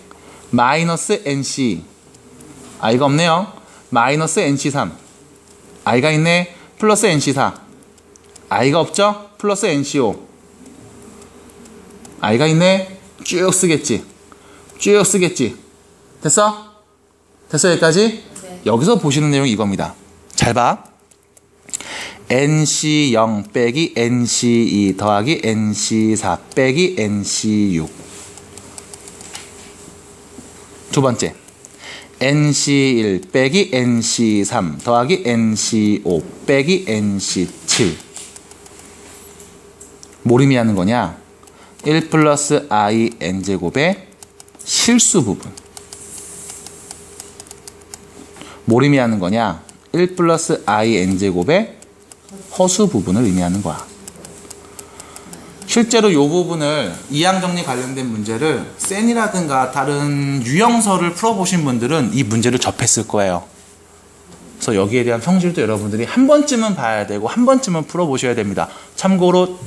마이너스 nc i가 없네요. 마이너스 nc3 i가 있네. 플러스 nc4 i가 없죠. 플러스 nc5 i가 있네. 쭉 쓰겠지. 쭉 쓰겠지. 됐어? 됐어 여기까지? 네. 여기서 보시는 내용이 이겁니다. 잘 봐. nc0 빼기 nc2 더하기 nc4 빼기 nc6 두 번째 nc1 빼기 nc3 더하기 nc5 빼기 nc7 뭘 의미하는 거냐? 1 플러스 i n제곱의 실수 부분. 뭘 의미하는 거냐? 1 플러스 i n제곱의 허수 부분을 의미하는 거야. 실제로 이 부분을 이항정리 관련된 문제를 센이라든가 다른 유형서를 풀어보신 분들은 이 문제를 접했을 거예요. 그래서 여기에 대한 성질도 여러분들이 한 번쯤은 봐야 되고 한 번쯤은 풀어보셔야 됩니다. 참고로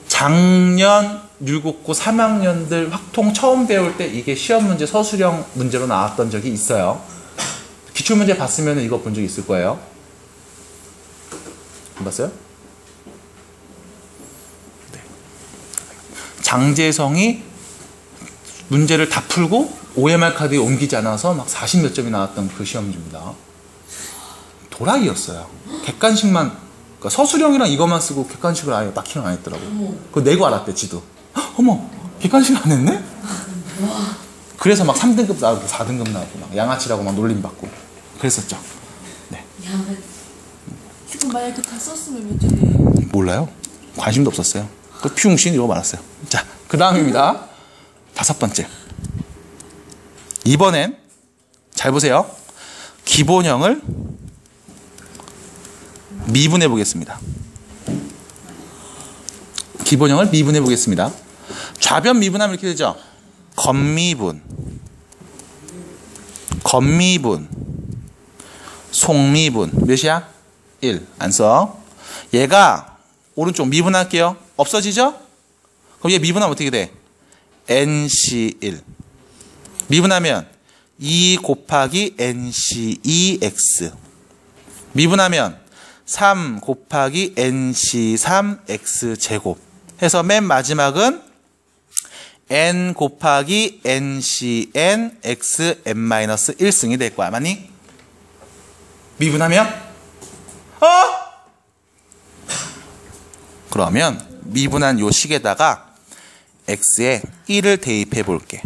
작년 율곡고 3학년들 확통 처음 배울 때 이게 시험 문제 서술형 문제로 나왔던 적이 있어요. 기출문제 봤으면 이거 본 적 있을 거예요. 안 봤어요? 네. 장재성이 문제를 다 풀고 OMR 카드에 옮기지 않아서 막 40몇 점이 나왔던 그 시험 문제입니다. 도락이었어요. 객관식만, 그러니까 서술형이랑 이것만 쓰고 객관식을 아예 마킹을 안 했더라고. 그거 내고 알았대, 지도. 헉, 어머, 객관식 안 했네? 그래서 막 3등급 나오고 4등급 나오고 막 양아치라고 막 놀림받고 그랬었죠. 네. 지금 만약에 다 썼으면 몇 점이에요? 몰라요. 관심도 없었어요. 그 피웅신 이러고 말았어요. 자, 그 다음입니다. 5번째. 이번엔 잘 보세요. 기본형을 미분해 보겠습니다. 기본형을 미분해 보겠습니다. 좌변 미분하면 이렇게 되죠. 겉미분, 겉미분, 속미분. 몇이야? 1. 안 써. 얘가 오른쪽 미분할게요. 없어지죠? 그럼 얘 미분하면 어떻게 돼? NC1. 미분하면 2 곱하기 NC2X. 미분하면 3 곱하기 NC3X 제곱. 해서 맨 마지막은 N 곱하기 NCN XN-1승이 될 거야. 맞니? 미분하면? 그러면 미분한 요 식에다가 x에 1을 대입해 볼게.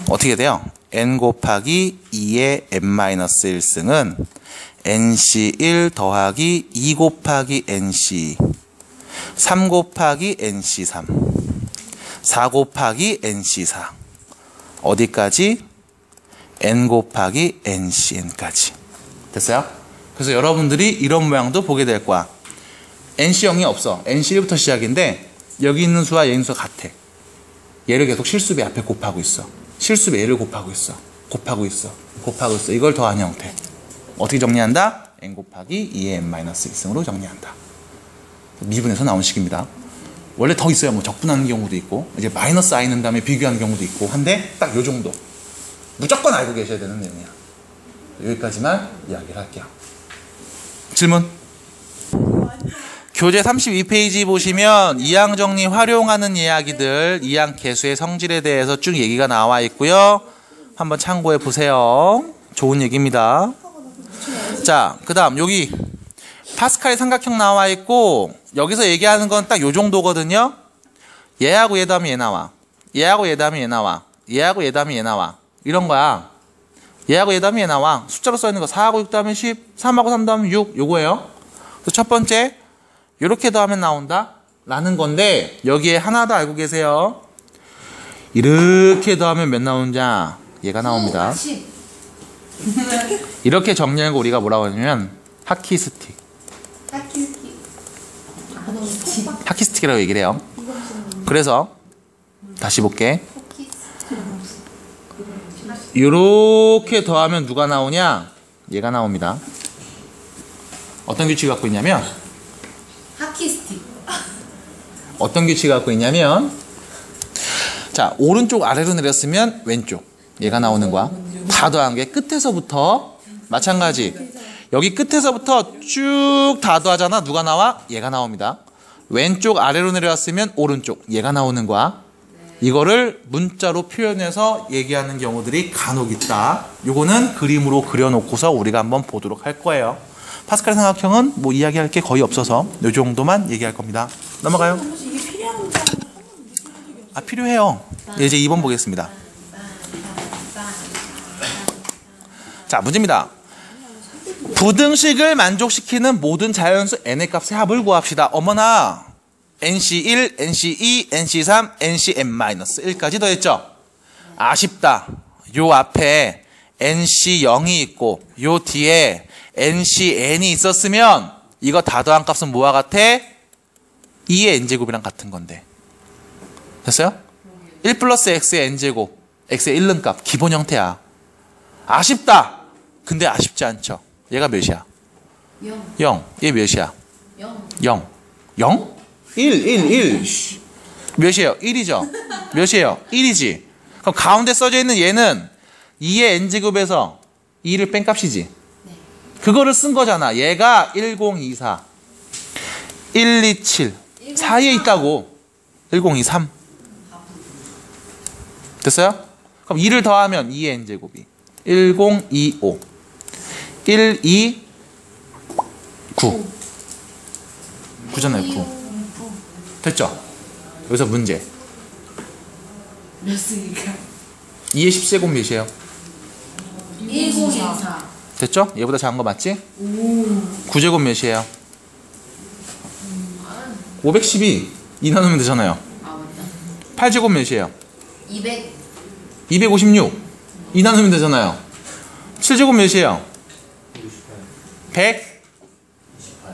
어떻게 돼요? n 곱하기 2의 n-1승은 nc1 더하기 2 곱하기 nc 3 곱하기 nc3 4 곱하기 nc4 어디까지? n 곱하기 ncn까지. 됐어요? 그래서 여러분들이 이런 모양도 보게 될 거야. NC0이 없어. NC1부터 시작인데 여기 있는 수와 얘 있는 수가 같아. 얘를 계속 실수배 앞에 곱하고 있어. 실수배 얘를 곱하고 있어. 곱하고 있어. 곱하고 있어. 이걸 더한 형태. 어떻게 정리한다? n 곱하기 2의 n-1승으로 정리한다. 미분에서 나온 식입니다. 원래 더 있어요. 뭐 적분하는 경우도 있고 이제 마이너스 i 넣은 다음에 비교하는 경우도 있고 한데 딱 요 정도 무조건 알고 계셔야 되는 내용이야. 여기까지만 이야기를 할게요. 질문. 교재 32페이지 보시면 이항 정리 활용하는 이야기들, 이항 개수의 성질에 대해서 쭉 얘기가 나와 있고요. 한번 참고해 보세요. 좋은 얘기입니다. 자, 그 다음 여기 파스칼의 삼각형 나와 있고 여기서 얘기하는 건 딱 요 정도거든요. 얘하고 얘 다음에 얘 나와. 얘하고 얘 다음에 얘 나와. 얘하고 얘 다음에 얘 나와. 이런 거야. 얘하고 얘 다음에 얘 나와. 숫자로 써있는 거 4하고 6 다음에 10, 3하고 3 다음에 6 요거예요. 그래서 첫 번째 요렇게 더하면 나온다 라는 건데 여기에 하나 더 알고 계세요. 이렇게 더하면 몇 나오는지 얘가 나옵니다. 10. 이렇게 정리하는 거 우리가 뭐라고 하냐면 하키스틱. 하키스틱이라고 얘기를 해요. 그래서 다시 볼게. 이렇게 더하면 누가 나오냐? 얘가 나옵니다. 어떤 규칙을 갖고 있냐면 하키스틱. 어떤 규칙을 갖고 있냐면 자, 오른쪽 아래로 내렸으면 왼쪽 얘가 나오는 거야. 다 더한 게 끝에서부터 마찬가지. 여기 끝에서부터 쭉 다 더하잖아. 누가 나와? 얘가 나옵니다. 왼쪽 아래로 내려왔으면 오른쪽 얘가 나오는 거야. 이거를 문자로 표현해서 얘기하는 경우들이 간혹 있다. 요거는 그림으로 그려놓고서 우리가 한번 보도록 할 거예요. 파스칼 삼각형은 뭐 이야기할 게 거의 없어서 요 정도만 얘기할 겁니다. 넘어가요. 이게 필요한지 필요해요. 이제 2번 보겠습니다. 자, 문제입니다. 부등식을 만족시키는 모든 자연수 n의 값의 합을 구합시다. 어머나, nc1, nc2, nc3, ncn-1까지 더했죠? 아쉽다. 요 앞에 nc0이 있고 요 뒤에 ncn이 있었으면 이거 다 더한 값은 뭐와 같아? 2의 n제곱이랑 같은 건데. 됐어요? 1 플러스 x의 n제곱, x의 1는 값, 기본 형태야. 아쉽다. 근데 아쉽지 않죠. 얘가 몇이야? 0. 0. 얘 몇이야? 0. 0. 0? 1. 몇이에요? 1이죠. 몇이에요? 1이지. 그럼 가운데 써져 있는 얘는 2의 n제곱에서 2를 뺀 값이지. 그거를 쓴 거잖아. 얘가 1024, 127 사이에 있다고. 1023. 됐어요? 그럼 2를 더하면 2의 n제곱이 1025, 129. 9잖아요. 9. 됐죠? 여기서 문제. 몇 승일까? 2의 10제곱 몇이에요? 1024. 됐죠? 얘보다 작은 거 맞지? 9제곱 몇이에요? 512. 2 나누면 되잖아요. 아, 맞다. 8제곱 몇이에요? 200. 256. 2 나누면 되잖아요. 7제곱 몇이에요?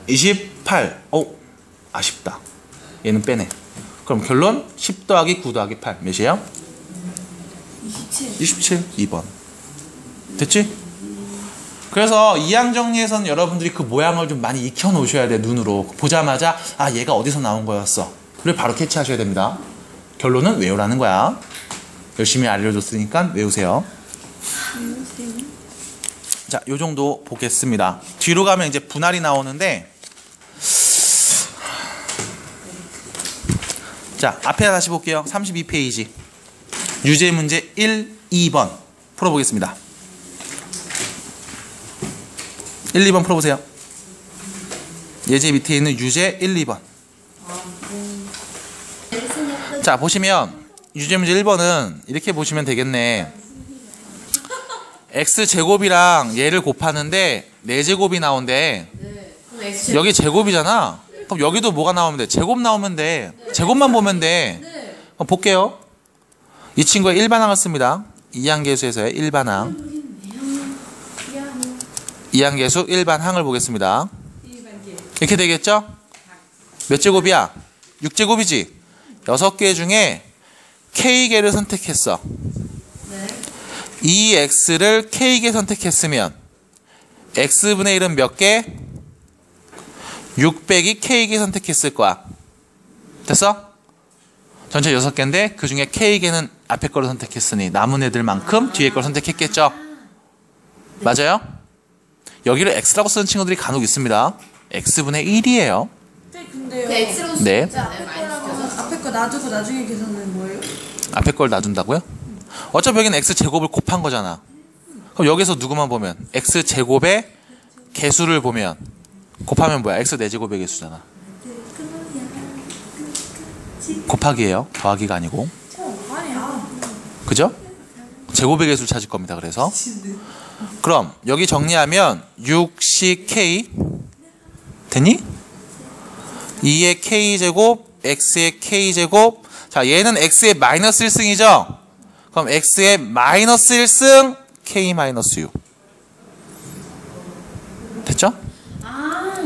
128. 아쉽다. 얘는 빼네. 그럼 결론 10 더하기 9 더하기 8 몇이에요? 27. 2번. 됐지? 그래서 이항 정리에서는 여러분들이 그 모양을 좀 많이 익혀 놓으셔야 돼. 눈으로 보자마자 얘가 어디서 나온 거였어. 그걸 바로 캐치하셔야 됩니다. 결론은 외우라는 거야. 열심히 알려줬으니까 외우세요. 자, 요 정도 보겠습니다. 뒤로 가면 이제 분할이 나오는데, 자, 앞에 다시 볼게요. 32페이지. 유제 문제 1, 2번 풀어보겠습니다. 1, 2번 풀어보세요. 예제 밑에 있는 유제 1, 2번. 자, 보시면 유제 문제 1번은 이렇게 보시면 되겠네. x제곱이랑 얘를 곱하는데 4제곱이 나온대. 그럼 X 여기 제곱이잖아. 그럼 여기도 뭐가 나오면 돼? 제곱 나오면 돼. 제곱만 보면 돼. 그럼 볼게요. 이 친구의 일반항을 씁니다. 이항계수에서의 일반항. 이항계수 일반항을 보겠습니다. 이렇게 되겠죠? 몇 제곱이야? 6제곱이지? 6개 중에 K개를 선택했어. 이 X를 K개 선택했으면 X분의 1은 몇 개? 600이 K개 선택했을 거야. 됐어? 전체 6개인데 그 중에 K개는 앞에 거를 선택했으니 남은 애들만큼 뒤에 걸 선택했겠죠? 맞아요? 여기를 X라고 쓰는 친구들이 간혹 있습니다. X분의 1이에요. 네, 근데요. 그 X로 쓰지 네. 않아요? 마이너스 앞에 거 놔두고 나중에 계산은 뭐예요? 앞에 걸 놔둔다고요? 어차피 여기는 X제곱을 곱한 거잖아. 그럼 여기서 누구만 보면 X제곱의 개수를 보면 곱하면 뭐야? X 4제곱의 개수잖아. 곱하기예요. 더하기가 아니고. 아니야. 그죠? 제곱의 개수를 찾을 겁니다. 그래서 그럼 여기 정리하면 6ck 됐니? 2의 k제곱 x의 k제곱. 자, 얘는 x의 마이너스 1승이죠? 그럼 x의 마이너스 1승 k 마이너스 6 됐죠?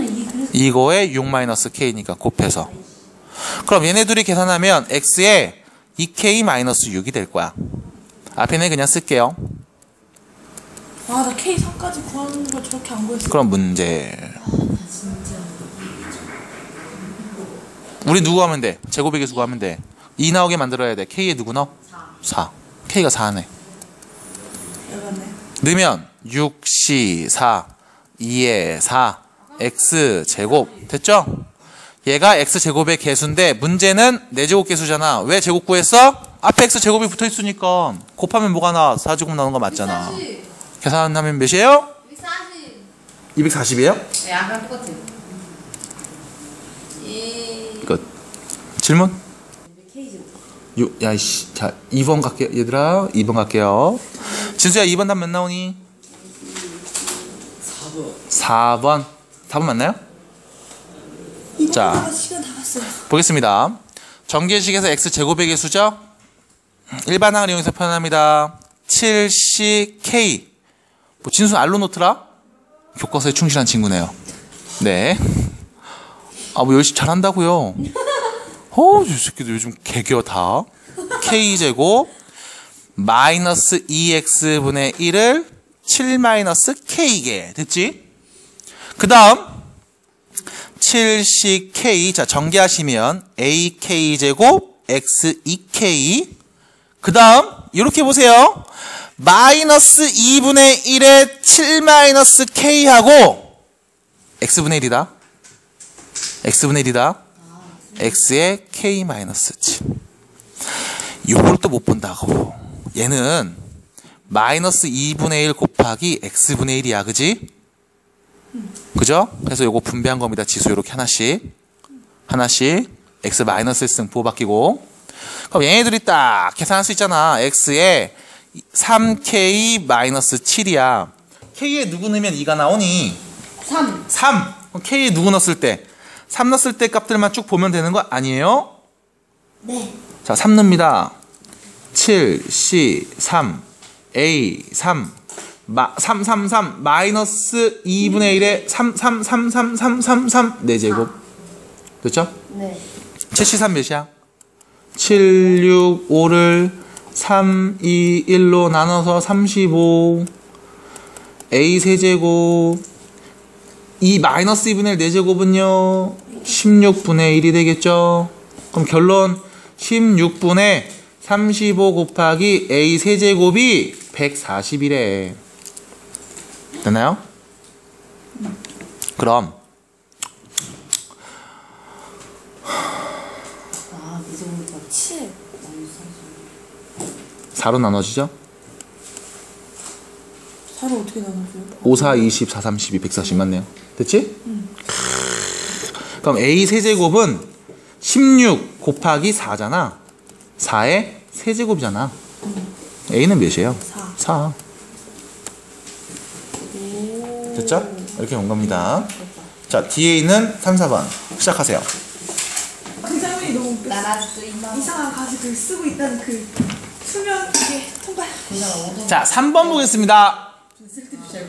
이게 그래서 이거에 6 마이너스 k니까 곱해서. 그럼 얘네 둘이 계산하면 x에 2k 마이너스 6이 될 거야. 앞에는 그냥 쓸게요. 아, 나 K 3까지 구하는 거 저렇게 안 구했어. 그럼 문제. 진짜 우리 누구 하면 돼? 제곱의 개수 구하면 돼. 2 나오게 만들어야 돼. k에 누구 넣어? 4. k가 4네. 여봤네. 넣으면 6c 4 2에 4 x 제곱 됐죠? 얘가 x 제곱의 개수인데 문제는 4제곱 개수잖아. 왜 제곱 구했어? 앞에 x 제곱이 붙어 있으니까 곱하면 뭐가 나와? 4제곱 나오는 거 맞잖아. 계산하면 몇이에요? 140. 240이에요? 네, 아까 똑같아요. 이거 질문? K제곱. 야이씨. 자, 2번 갈게요. 얘들아, 2번 갈게요. 진수야, 2번 답 몇 나오니? 4번. 4번 맞나요? 자, 시간 다 갔어요. 보겠습니다. 전개식에서 x제곱의 개수죠? 일반항을 이용해서 표현합니다. 7ck. 뭐 진수 알로 놓더라? 교과서에 충실한 친구네요. 네. 아, 뭐 열심히 잘한다고요. 이 새끼들 요즘 개겨 다. k제곱 마이너스 2x분의 1을 7 마이너스 k개. 됐지? 그 다음 7ck. 자, 전개하시면 ak제곱 x 2k. 그 다음 이렇게 보세요. 마이너스 2분의 1에 7 마이너스 k하고 x분의 1이다. x분의 1이다. x의 k 마이너스 7. 요걸 또 못 본다고. 얘는 마이너스 2분의 1 곱하기 x분의 1이야. 그지? 그죠? 그래서 요거 분배한 겁니다. 지수 요렇게 하나씩. x 마이너스 1승 부호 바뀌고. 그럼 얘네들이 딱 계산할 수 있잖아. x에 3k 마이너스 7이야. k에 누구 넣으면 2가 나오니? 3. 3. 그럼 k에 누구 넣었을 때? 3 넣었을 때 값들만 쭉 보면 되는 거 아니에요? 네. 자, 3 넣습니다. 7, C, 3, A, 3, 3, 마이너스 2분의 1에 3, 4제곱. 됐죠? 네. 7, C, 3 몇이야? 7, 6, 5를 3, 2, 1로 나눠서 35. A 세제곱. 이 마이너스 2분의 1 4제곱은요 16분의 1이 되겠죠. 그럼 결론 16분의 35 곱하기 A 세제곱이 140이래. 됐나요? 그럼 이제부터 7. 4로 나눠지죠? 4를 어떻게 나눠줘요? 5, 4, 20, 4, 32, 140 맞네요. 됐지? 그럼 A 세제곱은 16 곱하기 4잖아. 4의 세제곱이잖아. A는 몇이에요? 4. 됐죠? 이렇게 온 겁니다. 자, 뒤에 있는 3, 4번 시작하세요. 그 장면이 너무 웃겼어. 난 아직도 이만. 이상한 가식을 쓰고 있다는 그 수면 이게 통발. 자, 3번 보겠습니다.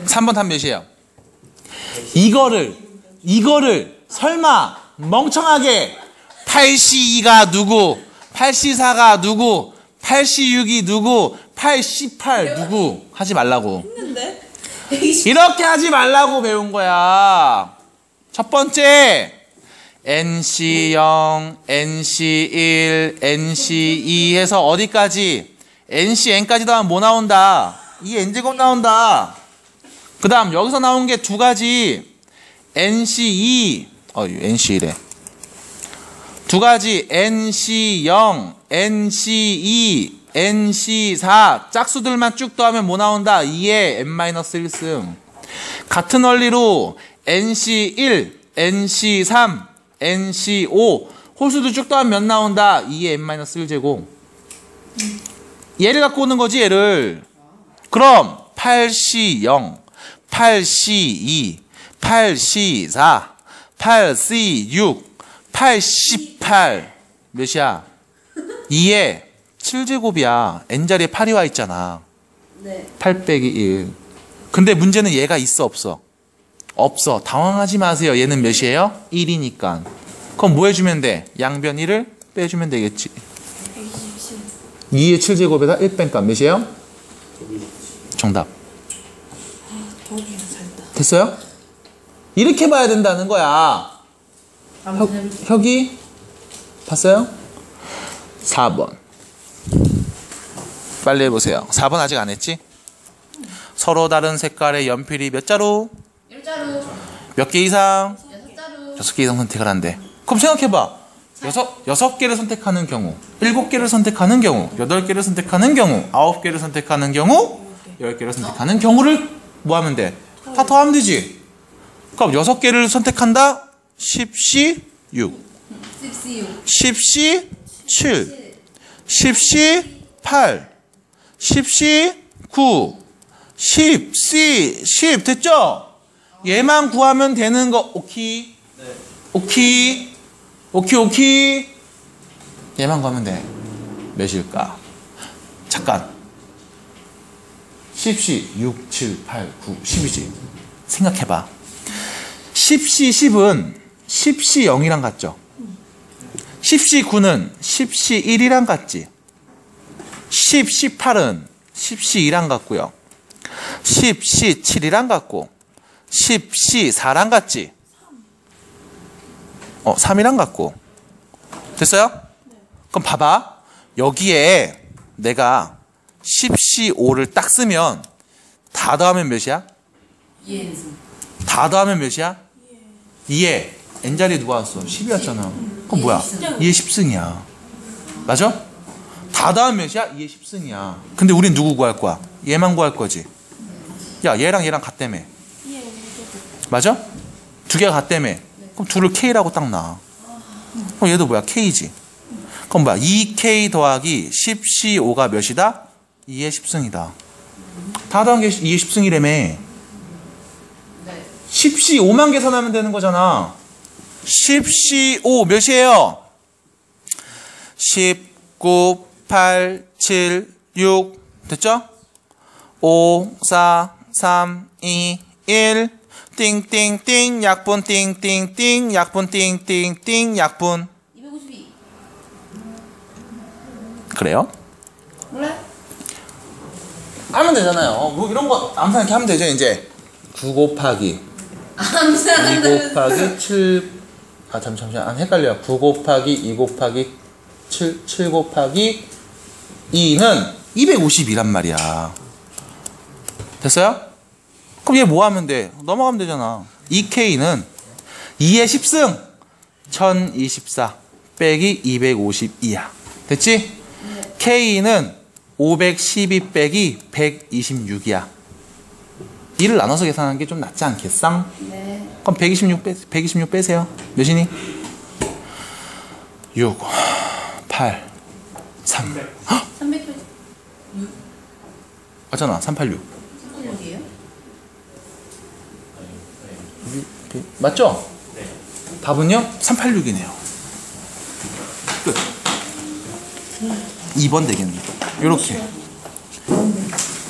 3번 답 몇이에요? 이거를 설마 멍청하게 8C2가 누구, 8C4가 누구, 8C6이 누구, 8C8 누구 하지 말라고. 했는데? 이렇게 하지 말라고 배운 거야. 첫 번째, NC0, NC1, NC2 해서 어디까지? NCN까지 더하면 뭐 나온다? 이 N제곱 나온다. 그 다음 여기서 나온 게 두 가지. NC2, NC1에 두 가지 NC0, NC2, NC4 짝수들만 쭉 더하면 뭐 나온다? 2의 N-1승. 같은 원리로 NC1, NC3, NC5 홀수들 쭉 더하면 몇 나온다? 2의 N-1제곱. 얘를 갖고 오는 거지 얘를. 그럼 8C0, 8C2, 8C4, 8C6, 8C8 몇이야? 2의 7제곱이야. N자리에 8이 와 있잖아. 네. 8 빼기 1. 근데 문제는 얘가 있어 없어? 없어. 당황하지 마세요. 얘는 몇이에요? 1이니까. 그럼 뭐 해주면 돼? 양변 1을 빼주면 되겠지. 127. 2의 7제곱에다 1 뺀값 몇이에요? 정답. 더하기가 잘했다. 됐어요? 이렇게 봐야 된다는 거야. 혁이 봤어요? 4번. 빨리 해보세요. 4번 아직 안 했지? 서로 다른 색깔의 연필이 몇 자루? 1자루, 몇 개 이상? 6자루, 6개 이상 선택을 한대. 그럼 생각해봐. 6개를 선택하는 경우, 7개를 선택하는 경우, 8개를 선택하는 경우, 9개를 선택하는 경우, 10개를 선택하는 경우를 뭐 하면 돼? 다 더하면 되지. 그럼 6개를 선택한다? 10C 6, 10C 7, 10C 8, 10C 9, 10C 10 됐죠? 얘만 구하면 되는 거. 오키? 오키? 오키? 얘만 구하면 돼. 몇일까? 잠깐. 10C 6, 7, 8, 9, 10이지. 생각해봐. 10C 10은 10C 0이랑 같죠? 10C 9는 10C 1이랑 같지? 10, 18은 10C 2랑 같고요. 10C 7이랑 같고 10C 4랑 같지? 3이랑 같고. 됐어요? 그럼 봐봐. 여기에 내가 10C 5를 딱 쓰면 다 더하면 몇이야? 2N승. 다 더하면 몇이야? 2에 N자리에 누가 왔어? 10이었잖아. 그럼 뭐야? 2의 10승이야. 맞아? 다 더하면 몇이야? 2의 10승이야. 근데 우린 누구 구할 거야? 얘만 구할 거지. 야, 얘랑 얘랑 같다며. 맞아? 두 개가 같다며. 그럼 둘을 K라고 딱 놔. 그럼 얘도 뭐야? K지. 그럼 뭐야? 2K 더하기 10C5가 몇이다? 2의 10승이다. 다 더한 게 2의 10승이라며. 네. 10C5만 계산하면 되는 거잖아. 10C5 몇이에요? 10, 9, 8, 7, 6 됐죠? 5, 4, 3, 2, 1 띵띵띵 약분 띵띵띵 약분 띵띵띵 약분 252. 그래요? 몰라요? 하면 되잖아요. 뭐 이런 거 암산 이렇게 하면 되죠. 이제 9 곱하기 2 곱하기 7 잠시만 헷갈려요. 9 곱하기 2 곱하기 7 곱하기 2는 252란 말이야. 됐어요? 그럼 얘 뭐 하면 돼? 넘어가면 되잖아. 2K는 2의 10승 1024 빼기 252야. 됐지? K는 512 빼기 126이야. 2를 나눠서 계산하는 게 좀 낫지 않겠어? 네. 그럼 126 빼세요. 몇이니? 6, 8, 3. 300. 맞잖아. 386. 300이에요? 맞죠? 답은요? 386이네요. 끝. 2번 되겠네. 요렇게.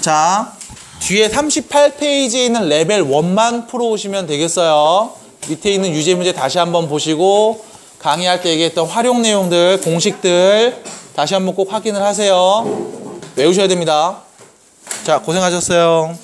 자, 뒤에 38페이지에 있는 레벨 1만 풀어오시면 되겠어요. 밑에 있는 유제 문제 다시 한번 보시고 강의할 때 얘기했던 활용 내용들, 공식들 다시 한번 꼭 확인을 하세요. 외우셔야 됩니다. 자, 고생하셨어요.